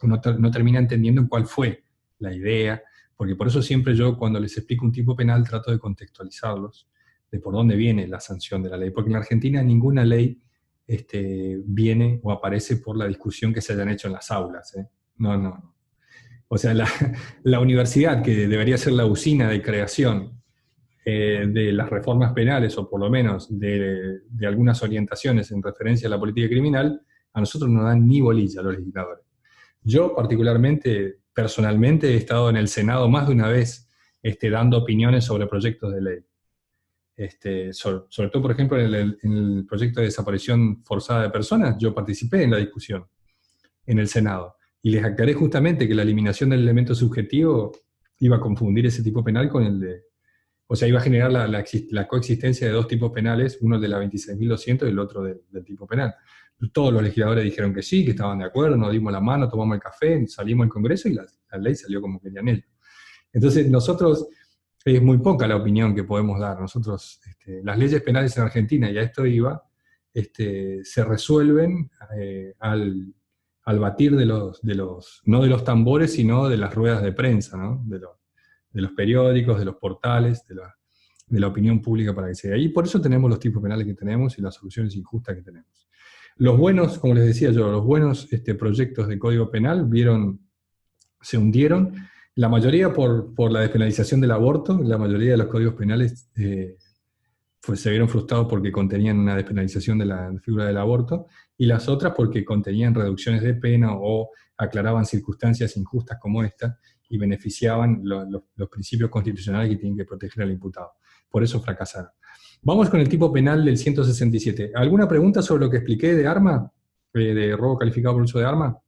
no termina entendiendo cuál fue la idea, porque por eso siempre yo cuando les explico un tipo penal trato de contextualizarlos, de por dónde viene la sanción de la ley, porque en la Argentina ninguna ley viene o aparece por la discusión que se hayan hecho en las aulas. No. O sea, la universidad, que debería ser la usina de creación de las reformas penales, o por lo menos de algunas orientaciones en referencia a la política criminal, a nosotros no dan ni bolilla a los legisladores. Yo particularmente, personalmente, he estado en el Senado más de una vez dando opiniones sobre proyectos de ley. Sobre todo, por ejemplo, en el proyecto de desaparición forzada de personas, yo participé en la discusión en el Senado. Y les aclaré justamente que la eliminación del elemento subjetivo iba a confundir ese tipo penal con el de... O sea, iba a generar la coexistencia de dos tipos penales, uno de la 26.200 y el otro del tipo penal. Todos los legisladores dijeron que sí, que estaban de acuerdo, nos dimos la mano, tomamos el café, salimos al Congreso y la ley salió como querían ellos. Entonces, nosotros, es muy poca la opinión que podemos dar. Nosotros, las leyes penales en Argentina, y a esto iba, se resuelven al batir no de los tambores, sino de las ruedas de prensa, ¿no? De los periódicos, de los portales, de la opinión pública para que sea. Y por eso tenemos los tipos penales que tenemos y las soluciones injustas que tenemos. Los buenos, como les decía yo, los buenos proyectos de Código Penal se hundieron, la mayoría por la despenalización del aborto, la mayoría de los códigos penales se vieron frustrados porque contenían una despenalización de la figura del aborto, y las otras porque contenían reducciones de pena o aclaraban circunstancias injustas como esta y beneficiaban los principios constitucionales que tienen que proteger al imputado. Por eso fracasaron. Vamos con el tipo penal del 167. ¿Alguna pregunta sobre lo que expliqué de arma? ¿De robo calificado por uso de arma?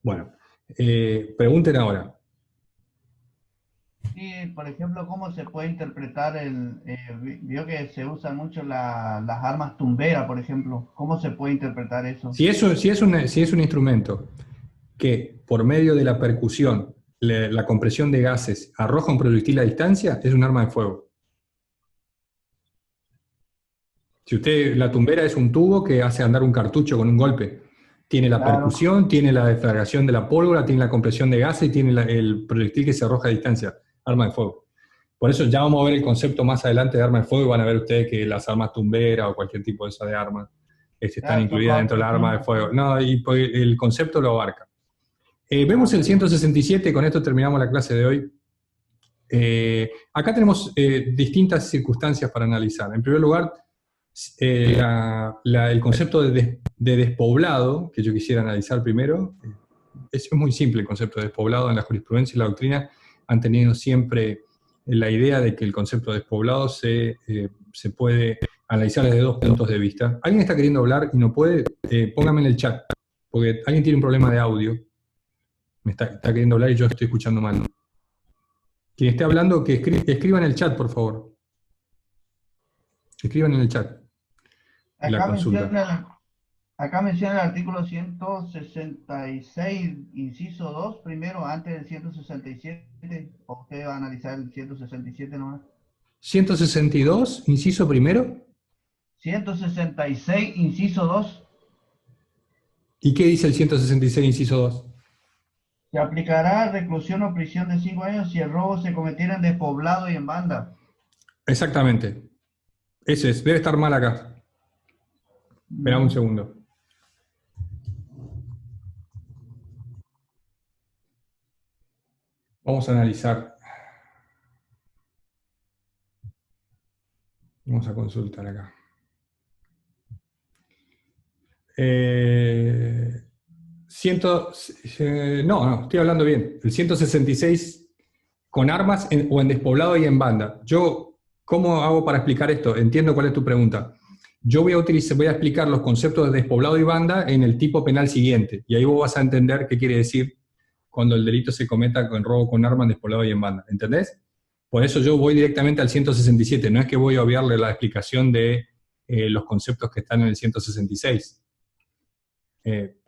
Bueno, pregunten ahora. Sí, por ejemplo, ¿cómo se puede interpretar vio que se usan mucho las armas tumberas, por ejemplo? ¿Cómo se puede interpretar eso? Si es un instrumento que por medio de la percusión, la compresión de gases, arroja un proyectil a distancia, es un arma de fuego. Si usted, la tumbera es un tubo que hace andar un cartucho con un golpe. Tiene la Claro. percusión, tiene la deflagración de la pólvora, tiene la compresión de gases y tiene el proyectil que se arroja a distancia, arma de fuego. Por eso ya vamos a ver el concepto más adelante de arma de fuego y van a ver ustedes que las armas tumberas o cualquier tipo de esa de armas están incluidas dentro del arma de fuego. No, y pues, el concepto lo abarca. Vemos el 167, con esto terminamos la clase de hoy. Acá tenemos distintas circunstancias para analizar. En primer lugar, el concepto de despoblado, que yo quisiera analizar primero. Es muy simple el concepto de despoblado. En la jurisprudencia y la doctrina han tenido siempre la idea de que el concepto de despoblado se puede analizar desde dos puntos de vista. ¿Alguien está queriendo hablar y no puede? Póngame en el chat, porque alguien tiene un problema de audio. Me está queriendo hablar y yo estoy escuchando mal. Quien esté hablando, que escriba en el chat, por favor. Escriban en el chat. La consulta. Acá menciona el artículo 166, inciso 2, primero, antes del 167. ¿O usted va a analizar el 167 nomás? 162, inciso primero. 166, inciso 2. ¿Y qué dice el 166, inciso 2? Se aplicará reclusión o prisión de 5 años si el robo se cometiera en despoblado y en banda. Exactamente. Ese es. Debe estar mal acá. Espera un segundo. Vamos a analizar. Vamos a consultar acá. No, estoy hablando bien. El 166 con armas o en despoblado y en banda. ¿Cómo hago para explicar esto? Entiendo cuál es tu pregunta. Yo voy a explicar los conceptos de despoblado y banda en el tipo penal siguiente, y ahí vos vas a entender qué quiere decir cuando el delito se cometa con robo con arma en despoblado y en banda. ¿Entendés? Por eso yo voy directamente al 167, no es que voy a obviarle la explicación de los conceptos que están en el 166.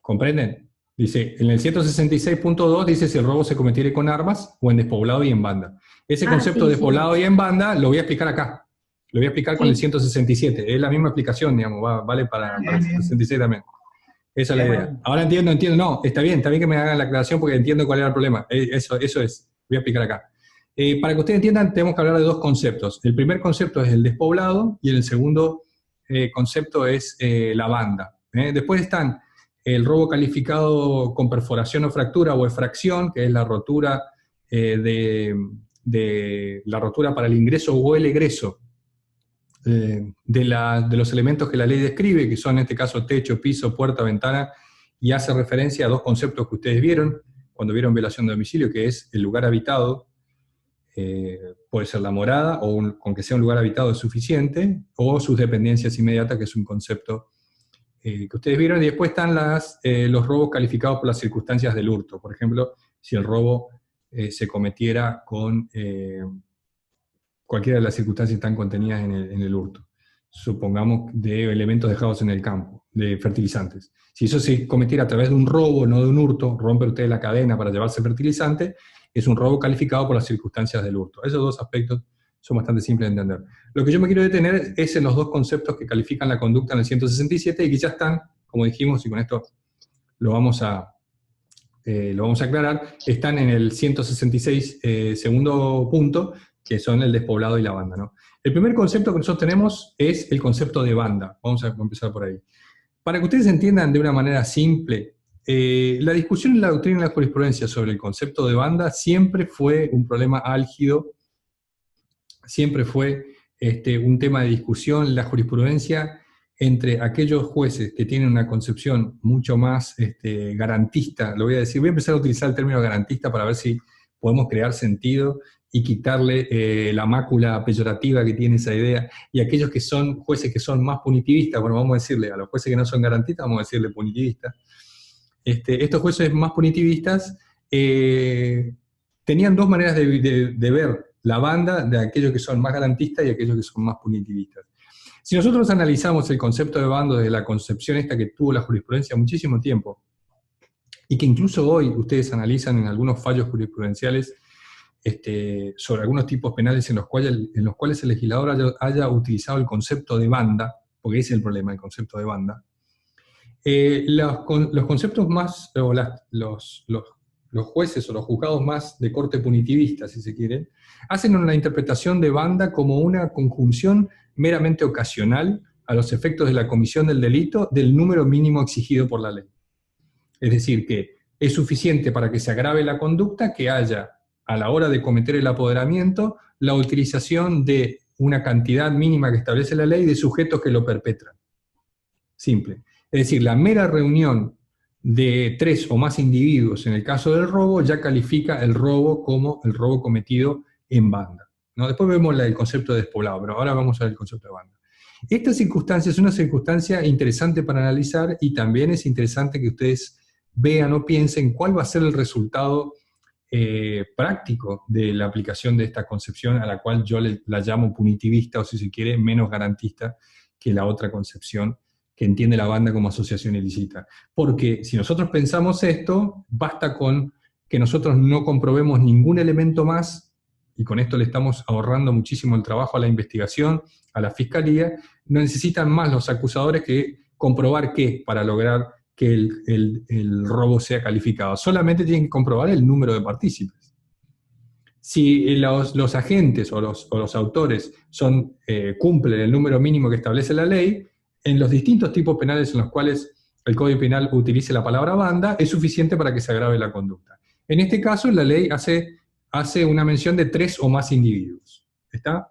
¿Comprenden? Dice, en el 166.2 dice si el robo se cometiere con armas o en despoblado y en banda. Ese concepto de despoblado y en banda lo voy a explicar acá. Lo voy a explicar con el 167. Es la misma explicación, digamos, vale para el 166 también. Esa es la idea. Ahora entiendo. No, está bien que me hagan la aclaración porque entiendo cuál era el problema. Eso es. Voy a explicar acá. Para que ustedes entiendan, tenemos que hablar de dos conceptos. El primer concepto es el despoblado y el segundo concepto es la banda. Después están el robo calificado con perforación o fractura o efracción, que es la rotura la rotura para el ingreso o el egreso de los elementos que la ley describe, que son en este caso techo, piso, puerta, ventana, y hace referencia a dos conceptos que ustedes vieron cuando vieron violación de domicilio, que es el lugar habitado, puede ser la morada, o con que sea un lugar habitado es suficiente, o sus dependencias inmediatas, que es un concepto que ustedes vieron, y después están los robos calificados por las circunstancias del hurto. Por ejemplo, si el robo se cometiera con cualquiera de las circunstancias que están contenidas en el hurto. Supongamos de elementos dejados en el campo, de fertilizantes. Si eso se cometiera a través de un robo, no de un hurto, rompe usted la cadena para llevarse fertilizante, es un robo calificado por las circunstancias del hurto. Esos dos aspectos son bastante simples de entender. Lo que yo me quiero detener es en los dos conceptos que califican la conducta en el 167 y que ya están, como dijimos, y con esto lo vamos a aclarar, están en el 166 segundo punto, que son el despoblado y la banda, ¿no? El primer concepto que nosotros tenemos es el concepto de banda. Vamos a empezar por ahí. Para que ustedes entiendan de una manera simple, la discusión en la doctrina y la jurisprudencia sobre el concepto de banda siempre fue un problema álgido, siempre fue un tema de discusión. La jurisprudencia entre aquellos jueces que tienen una concepción mucho más garantista, lo voy a decir, voy a empezar a utilizar el término garantista para ver si podemos crear sentido y quitarle la mácula peyorativa que tiene esa idea, y aquellos que son jueces que son más punitivistas, bueno, vamos a decirle, a los jueces que no son garantistas, vamos a decirle punitivistas. Estos jueces más punitivistas tenían dos maneras de ver la banda, de aquellos que son más garantistas y aquellos que son más punitivistas. Si nosotros analizamos el concepto de bando desde la concepción esta que tuvo la jurisprudencia muchísimo tiempo, y que incluso hoy ustedes analizan en algunos fallos jurisprudenciales sobre algunos tipos penales en los cuales el legislador haya utilizado el concepto de banda, porque ese es el problema, el concepto de banda. Los conceptos más, o los jueces o los juzgados más de corte punitivista, si se quiere, hacen una interpretación de banda como una conjunción meramente ocasional a los efectos de la comisión del delito del número mínimo exigido por la ley. Es decir, que es suficiente para que se agrave la conducta que haya, a la hora de cometer el apoderamiento, la utilización de una cantidad mínima que establece la ley de sujetos que lo perpetran. Simple. Es decir, la mera reunión de 3 o más individuos en el caso del robo ya califica el robo como el robo cometido en banda, ¿no? Después vemos el concepto de despoblado, pero ahora vamos a ver el concepto de banda. Esta circunstancia es una circunstancia interesante para analizar, y también es interesante que ustedes vean o piensen cuál va a ser el resultado práctico de la aplicación de esta concepción, a la cual yo la llamo punitivista, o si se quiere, menos garantista que la otra concepción que entiende la banda como asociación ilícita. Porque si nosotros pensamos esto, basta con que nosotros no comprobemos ningún elemento más, y con esto le estamos ahorrando muchísimo el trabajo a la investigación, a la fiscalía. No necesitan más los acusadores que comprobar qué para lograr que el robo sea calificado. Solamente tienen que comprobar el número de partícipes. Si los agentes o los autores cumplen el número mínimo que establece la ley, en los distintos tipos penales en los cuales el Código Penal utilice la palabra banda, es suficiente para que se agrave la conducta. En este caso, la ley hace una mención de 3 o más individuos. ¿Está?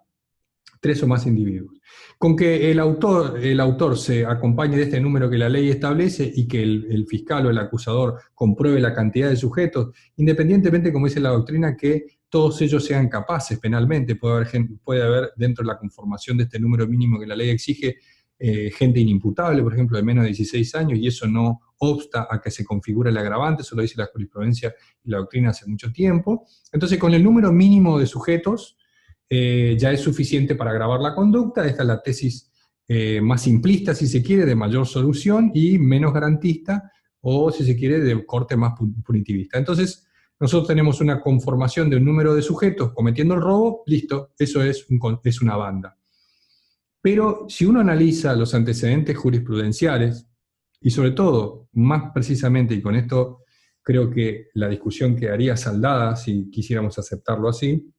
3 o más individuos. Con que el autor se acompañe de este número que la ley establece y que el fiscal o el acusador compruebe la cantidad de sujetos, independientemente, como dice la doctrina, que todos ellos sean capaces penalmente, puede haber dentro de la conformación de este número mínimo que la ley exige, gente inimputable, por ejemplo, de menos de 16 años, y eso no obsta a que se configure el agravante, eso lo dice la jurisprudencia y la doctrina hace mucho tiempo. Entonces, con el número mínimo de sujetos, ya es suficiente para agravar la conducta. Esta es la tesis más simplista, si se quiere, de mayor solución, y menos garantista, o si se quiere, de corte más punitivista. Entonces, nosotros tenemos una conformación de un número de sujetos cometiendo el robo, listo, eso es una banda. Pero si uno analiza los antecedentes jurisprudenciales, y sobre todo, más precisamente, y con esto creo que la discusión quedaría saldada si quisiéramos aceptarlo así,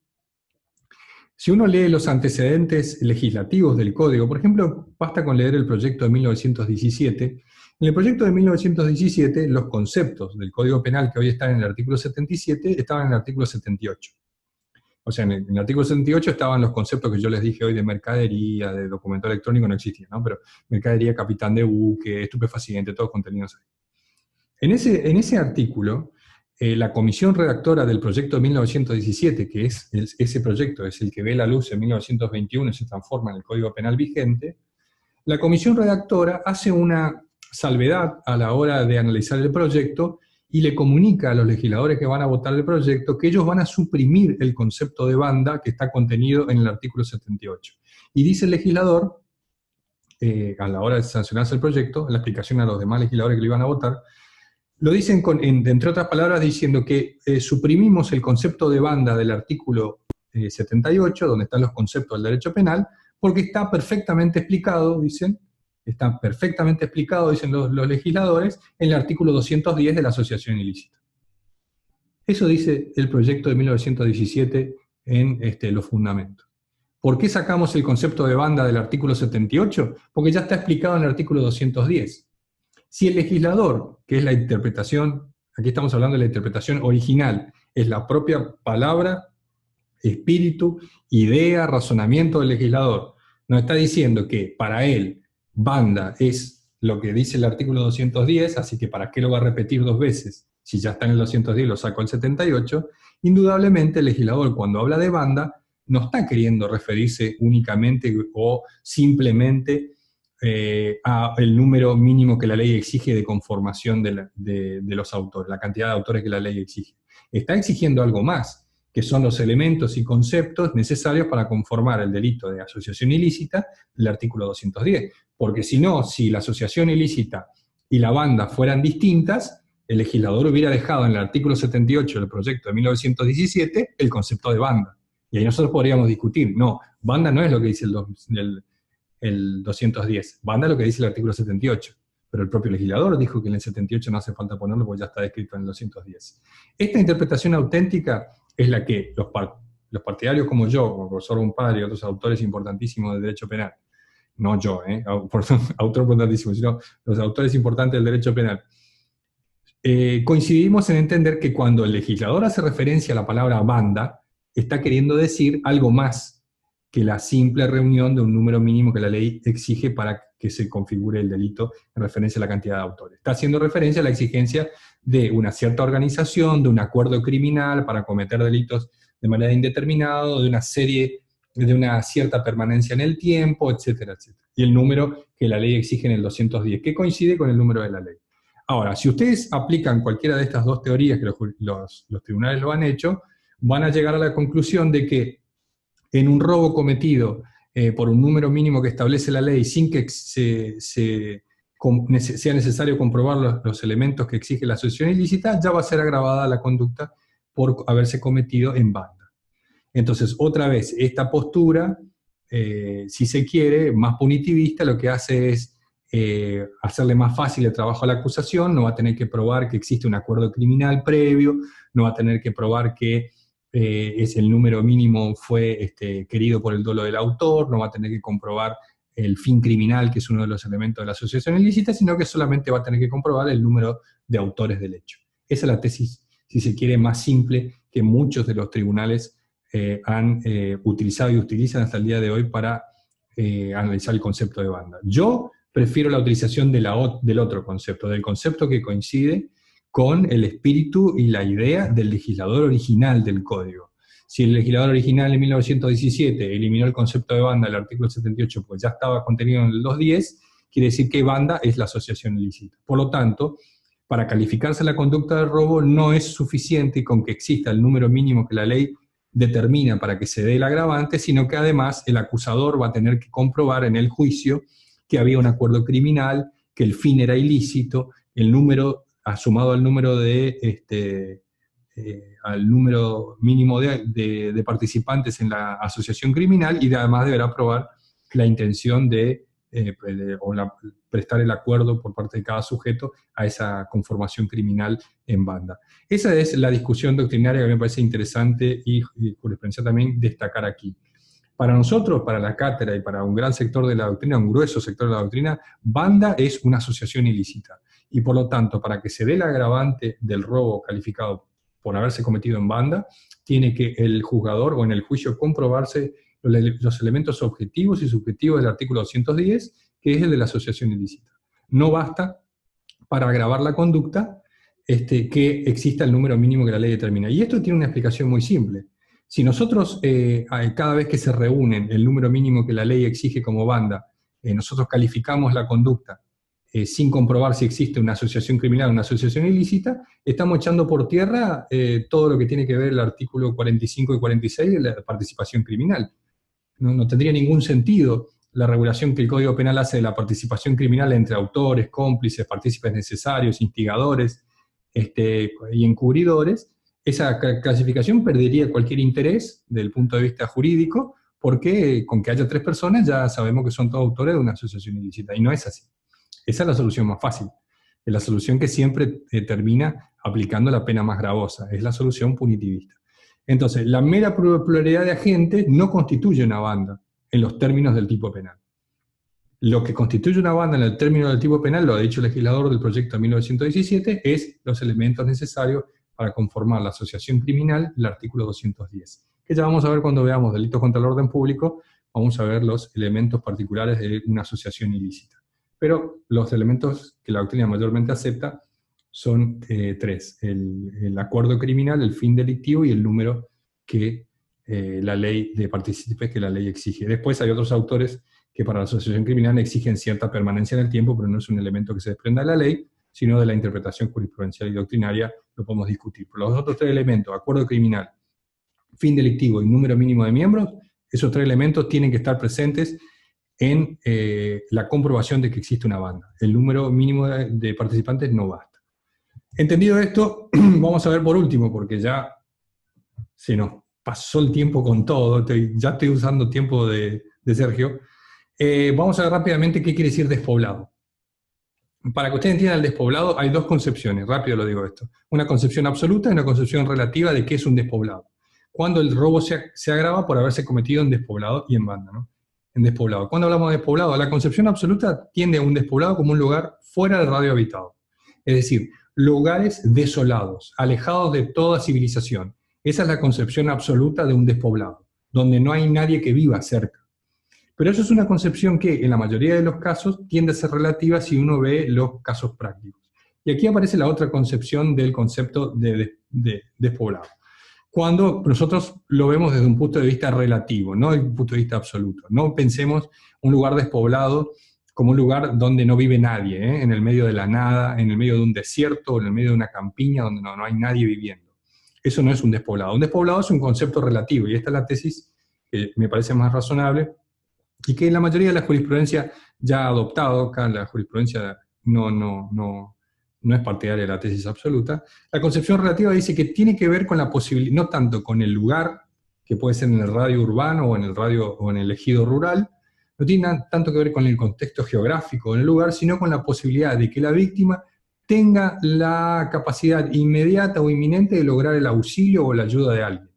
si uno lee los antecedentes legislativos del Código, por ejemplo, basta con leer el proyecto de 1917. En el proyecto de 1917, los conceptos del Código Penal que hoy están en el artículo 77 estaban en el artículo 78. O sea, en el artículo 78 estaban los conceptos que yo les dije hoy de mercadería, de documento electrónico, no existían, ¿no? Pero mercadería, capitán de buque, estupefaciente, todos contenidos ahí. En ese artículo, la comisión redactora del proyecto de 1917, que ese proyecto es el que ve la luz en 1921 y se transforma en el Código Penal vigente, la comisión redactora hace una salvedad a la hora de analizar el proyecto y le comunica a los legisladores que van a votar el proyecto que ellos van a suprimir el concepto de banda que está contenido en el artículo 78. Y dice el legislador, a la hora de sancionarse el proyecto, en la explicación a los demás legisladores que lo iban a votar, lo dicen, entre otras palabras, diciendo que suprimimos el concepto de banda del artículo 78, donde están los conceptos del derecho penal, porque está perfectamente explicado, dicen, dicen los legisladores, en el artículo 210 de la asociación ilícita. Eso dice el proyecto de 1917 en los fundamentos. ¿Por qué sacamos el concepto de banda del artículo 78? Porque ya está explicado en el artículo 210. Si el legislador, que es la interpretación, aquí estamos hablando de la interpretación original, es la propia palabra, espíritu, idea, razonamiento del legislador, nos está diciendo que para él banda es lo que dice el artículo 210, así que ¿para qué lo va a repetir 2 veces? Si ya está en el 210 lo saco el 78, indudablemente el legislador cuando habla de banda no está queriendo referirse únicamente o simplemente a el número mínimo que la ley exige de conformación de los autores, la cantidad de autores que la ley exige. Está exigiendo algo más, que son los elementos y conceptos necesarios para conformar el delito de asociación ilícita del artículo 210. Porque si no, si la asociación ilícita y la banda fueran distintas, el legislador hubiera dejado en el artículo 78 del proyecto de 1917 el concepto de banda. Y ahí nosotros podríamos discutir, no, banda no es lo que dice el 210. Banda lo que dice el artículo 78, pero el propio legislador dijo que en el 78 no hace falta ponerlo porque ya está descrito en el 210. Esta interpretación auténtica es la que los partidarios como yo, como el profesor Bompard y otros autores importantísimos del derecho penal, no yo, autor importantísimo, sino los autores importantes del derecho penal, coincidimos en entender que cuando el legislador hace referencia a la palabra banda, está queriendo decir algo más que la simple reunión de un número mínimo que la ley exige para que se configure el delito en referencia a la cantidad de autores. Está haciendo referencia a la exigencia de una cierta organización, de un acuerdo criminal para cometer delitos de manera indeterminada, de una cierta permanencia en el tiempo, etcétera, etcétera. Y el número que la ley exige en el 210, que coincide con el número de la ley. Ahora, si ustedes aplican cualquiera de estas dos teorías, que los tribunales lo han hecho, van a llegar a la conclusión de que en un robo cometido por un número mínimo que establece la ley, sin que sea necesario comprobar los elementos que exige la asociación ilícita, ya va a ser agravada la conducta por haberse cometido en banda. Entonces, otra vez, esta postura, si se quiere, más punitivista, lo que hace es hacerle más fácil el trabajo a la acusación, no va a tener que probar que existe un acuerdo criminal previo, no va a tener que probar que el número mínimo fue querido por el dolo del autor, no va a tener que comprobar el fin criminal, que es uno de los elementos de la asociación ilícita, sino que solamente va a tener que comprobar el número de autores del hecho. Esa es la tesis, si se quiere, más simple que muchos de los tribunales han utilizado y utilizan hasta el día de hoy para analizar el concepto de banda. Yo prefiero la utilización del otro concepto, del concepto que coincide con el espíritu y la idea del legislador original del Código. Si el legislador original en 1917 eliminó el concepto de banda del artículo 78, pues ya estaba contenido en el 210, quiere decir que banda es la asociación ilícita. Por lo tanto, para calificarse la conducta de robo no es suficiente con que exista el número mínimo que la ley determina para que se dé el agravante, sino que además el acusador va a tener que comprobar en el juicio que había un acuerdo criminal, que el fin era ilícito, el número sumado al número al número mínimo de participantes en la asociación criminal, y además deberá probar la intención prestar el acuerdo por parte de cada sujeto a esa conformación criminal en banda. Esa es la discusión doctrinaria que me parece interesante y jurisprudencial también destacar aquí. Para nosotros, para la cátedra y para un gran sector de la doctrina, un grueso sector de la doctrina, banda es una asociación ilícita. Y por lo tanto, para que se dé el agravante del robo calificado por haberse cometido en banda, tiene que el juzgador o en el juicio comprobarse los elementos objetivos y subjetivos del artículo 210, que es el de la asociación ilícita. No basta para agravar la conducta que exista el número mínimo que la ley determina. Y esto tiene una explicación muy simple. Si nosotros, cada vez que se reúnen el número mínimo que la ley exige como banda, nosotros calificamos la conducta sin comprobar si existe una asociación criminal o una asociación ilícita, estamos echando por tierra todo lo que tiene que ver el artículo 45 y 46 de la participación criminal. No tendría ningún sentido la regulación que el Código Penal hace de la participación criminal entre autores, cómplices, partícipes necesarios, instigadores y encubridores. Esa clasificación perdería cualquier interés desde el punto de vista jurídico, porque con que haya 3 personas ya sabemos que son todos autores de una asociación ilícita, y no es así. Esa es la solución más fácil, es la solución que siempre termina aplicando la pena más gravosa, es la solución punitivista. Entonces, la mera pluralidad de agentes no constituye una banda en los términos del tipo penal. Lo que constituye una banda en el término del tipo penal, lo ha dicho el legislador del proyecto de 1917, es los elementos necesarios para conformar la asociación criminal, el artículo 210. Que ya vamos a ver cuando veamos delitos contra el orden público, vamos a ver los elementos particulares de una asociación ilícita. Pero los elementos que la doctrina mayormente acepta son 3. El acuerdo criminal, el fin delictivo y el número que la ley de partícipes que la ley exige. Después hay otros autores que para la asociación criminal exigen cierta permanencia en el tiempo, pero no es un elemento que se desprenda de la ley, sino de la interpretación jurisprudencial y doctrinaria, lo podemos discutir. Pero los otros 3 elementos, acuerdo criminal, fin delictivo y número mínimo de miembros, esos 3 elementos tienen que estar presentes en la comprobación de que existe una banda. El número mínimo de participantes no basta. Entendido esto, vamos a ver por último, porque ya se nos pasó el tiempo con todo, ya estoy usando tiempo de Sergio, Vamos a ver rápidamente qué quiere decir despoblado. Para que ustedes entiendan el despoblado, hay dos concepciones, rápido lo digo esto. Una concepción absoluta y una concepción relativa de qué es un despoblado. Cuando el robo se agrava por haberse cometido en despoblado y en banda, ¿no? En despoblado. Cuando hablamos de despoblado, la concepción absoluta tiende a un despoblado como un lugar fuera del radio habitado. Es decir, lugares desolados, alejados de toda civilización. Esa es la concepción absoluta de un despoblado, donde no hay nadie que viva cerca. Pero eso es una concepción que en la mayoría de los casos tiende a ser relativa si uno ve los casos prácticos. Y aquí aparece la otra concepción del concepto de despoblado. Cuando nosotros lo vemos desde un punto de vista relativo, no desde un punto de vista absoluto. No pensemos un lugar despoblado como un lugar donde no vive nadie, ¿eh? En el medio de la nada, en el medio de un desierto, en el medio de una campiña donde no hay nadie viviendo. Eso no es un despoblado. Un despoblado es un concepto relativo, y esta es la tesis que me parece más razonable, y que la mayoría de la jurisprudencia ya ha adoptado. Acá la jurisprudencia no es partidaria de la tesis absoluta. La concepción relativa dice que tiene que ver con la posibilidad, no tanto con el lugar, que puede ser en el radio urbano o en el ejido rural, no tiene tanto que ver con el contexto geográfico del lugar, sino con la posibilidad de que la víctima tenga la capacidad inmediata o inminente de lograr el auxilio o la ayuda de alguien.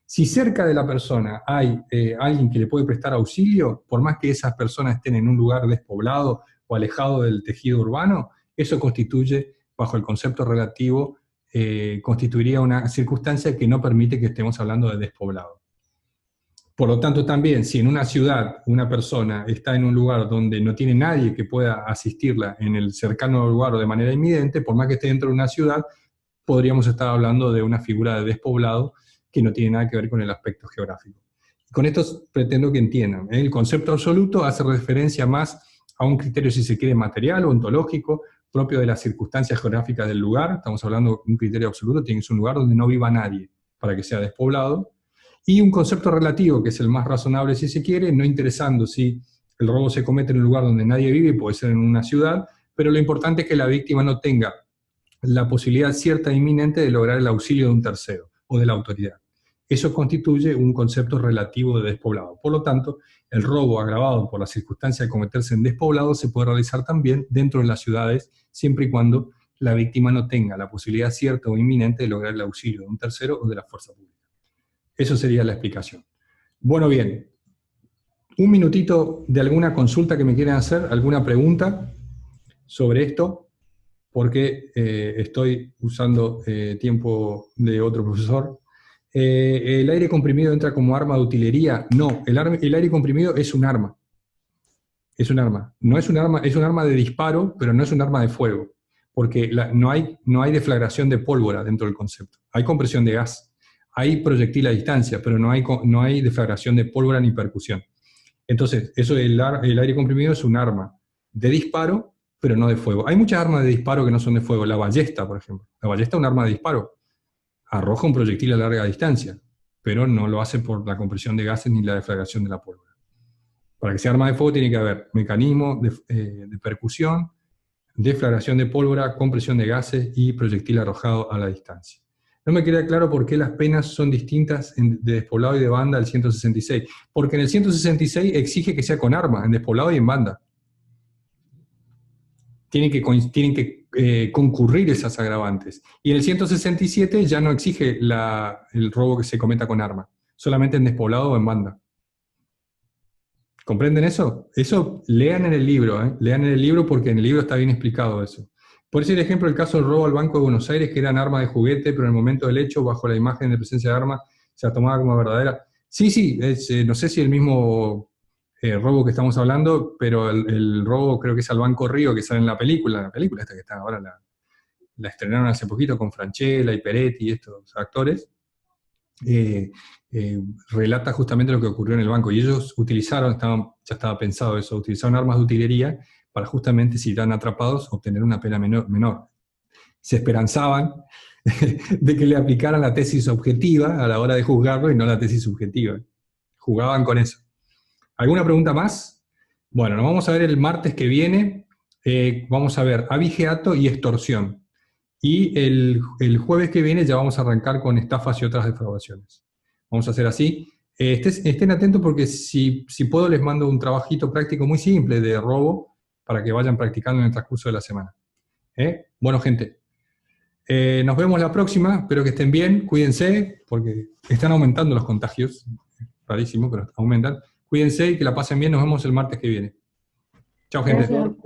Si cerca de la persona hay alguien que le puede prestar auxilio, por más que esas personas estén en un lugar despoblado o alejado del tejido urbano, eso constituye, bajo el concepto relativo, constituiría una circunstancia que no permite que estemos hablando de despoblado. Por lo tanto, también, si en una ciudad una persona está en un lugar donde no tiene nadie que pueda asistirla en el cercano lugar o de manera inminente, por más que esté dentro de una ciudad, podríamos estar hablando de una figura de despoblado que no tiene nada que ver con el aspecto geográfico. Con esto pretendo que entiendan. El concepto absoluto hace referencia más a un criterio, si se quiere, material o ontológico, propio de las circunstancias geográficas del lugar. Estamos hablando de un criterio absoluto, tiene que ser un lugar donde no viva nadie para que sea despoblado. Y un concepto relativo, que es el más razonable si se quiere, no interesando si el robo se comete en un lugar donde nadie vive, puede ser en una ciudad, pero lo importante es que la víctima no tenga la posibilidad cierta e inminente de lograr el auxilio de un tercero o de la autoridad. Eso constituye un concepto relativo de despoblado. Por lo tanto, el robo agravado por la circunstancia de cometerse en despoblado se puede realizar también dentro de las ciudades, siempre y cuando la víctima no tenga la posibilidad cierta o inminente de lograr el auxilio de un tercero o de la fuerza pública. Eso sería la explicación. Bueno, bien. Un minutito de alguna consulta que me quieran hacer, alguna pregunta sobre esto, porque estoy usando tiempo de otro profesor. ¿El aire comprimido entra como arma de utilería? No, el aire comprimido es un arma. Es un arma. No es un arma, es un arma de disparo, pero no es un arma de fuego, porque no hay deflagración de pólvora dentro del concepto. Hay compresión de gas. Hay proyectil a distancia, pero no hay deflagración de pólvora ni percusión. Entonces, el aire comprimido es un arma de disparo, pero no de fuego. Hay muchas armas de disparo que no son de fuego. La ballesta, por ejemplo. La ballesta es un arma de disparo. Arroja un proyectil a larga distancia, pero no lo hace por la compresión de gases ni la deflagración de la pólvora. Para que sea arma de fuego tiene que haber mecanismo de percusión, deflagración de pólvora, compresión de gases y proyectil arrojado a la distancia. No me queda claro por qué las penas son distintas de despoblado y de banda del 166. Porque en el 166 exige que sea con armas, en despoblado y en banda. Tienen que concurrir esas agravantes. Y en el 167 ya no exige el robo que se cometa con arma, solamente en despoblado o en banda. ¿Comprenden eso? Eso lean en el libro, lean en el libro porque en el libro está bien explicado eso. Por ese ejemplo, el caso del robo al Banco de Buenos Aires, que eran armas de juguete, pero en el momento del hecho, bajo la imagen de presencia de armas, se la tomaba como verdadera. Sí, no sé si el mismo robo que estamos hablando, pero el robo creo que es al Banco Río, que sale en la película esta que está ahora, la estrenaron hace poquito con Francella y Peretti y estos actores, relata justamente lo que ocurrió en el banco. Y ellos utilizaron, ya estaba pensado eso, utilizaron armas de utilería para justamente, si eran atrapados, obtener una pena menor. Se esperanzaban de que le aplicaran la tesis objetiva a la hora de juzgarlo y no la tesis subjetiva. Jugaban con eso. ¿Alguna pregunta más? Bueno, nos vamos a ver el martes que viene. Vamos a ver abigeato y extorsión. Y el jueves que viene ya vamos a arrancar con estafas y otras defraudaciones. Vamos a hacer así. Estén atentos porque si puedo les mando un trabajito práctico muy simple de robo para que vayan practicando en el transcurso de la semana. Bueno, gente, nos vemos la próxima, espero que estén bien, cuídense, porque están aumentando los contagios, rarísimo, pero aumentan. Cuídense y que la pasen bien, nos vemos el martes que viene. Chao, gente. Gracias.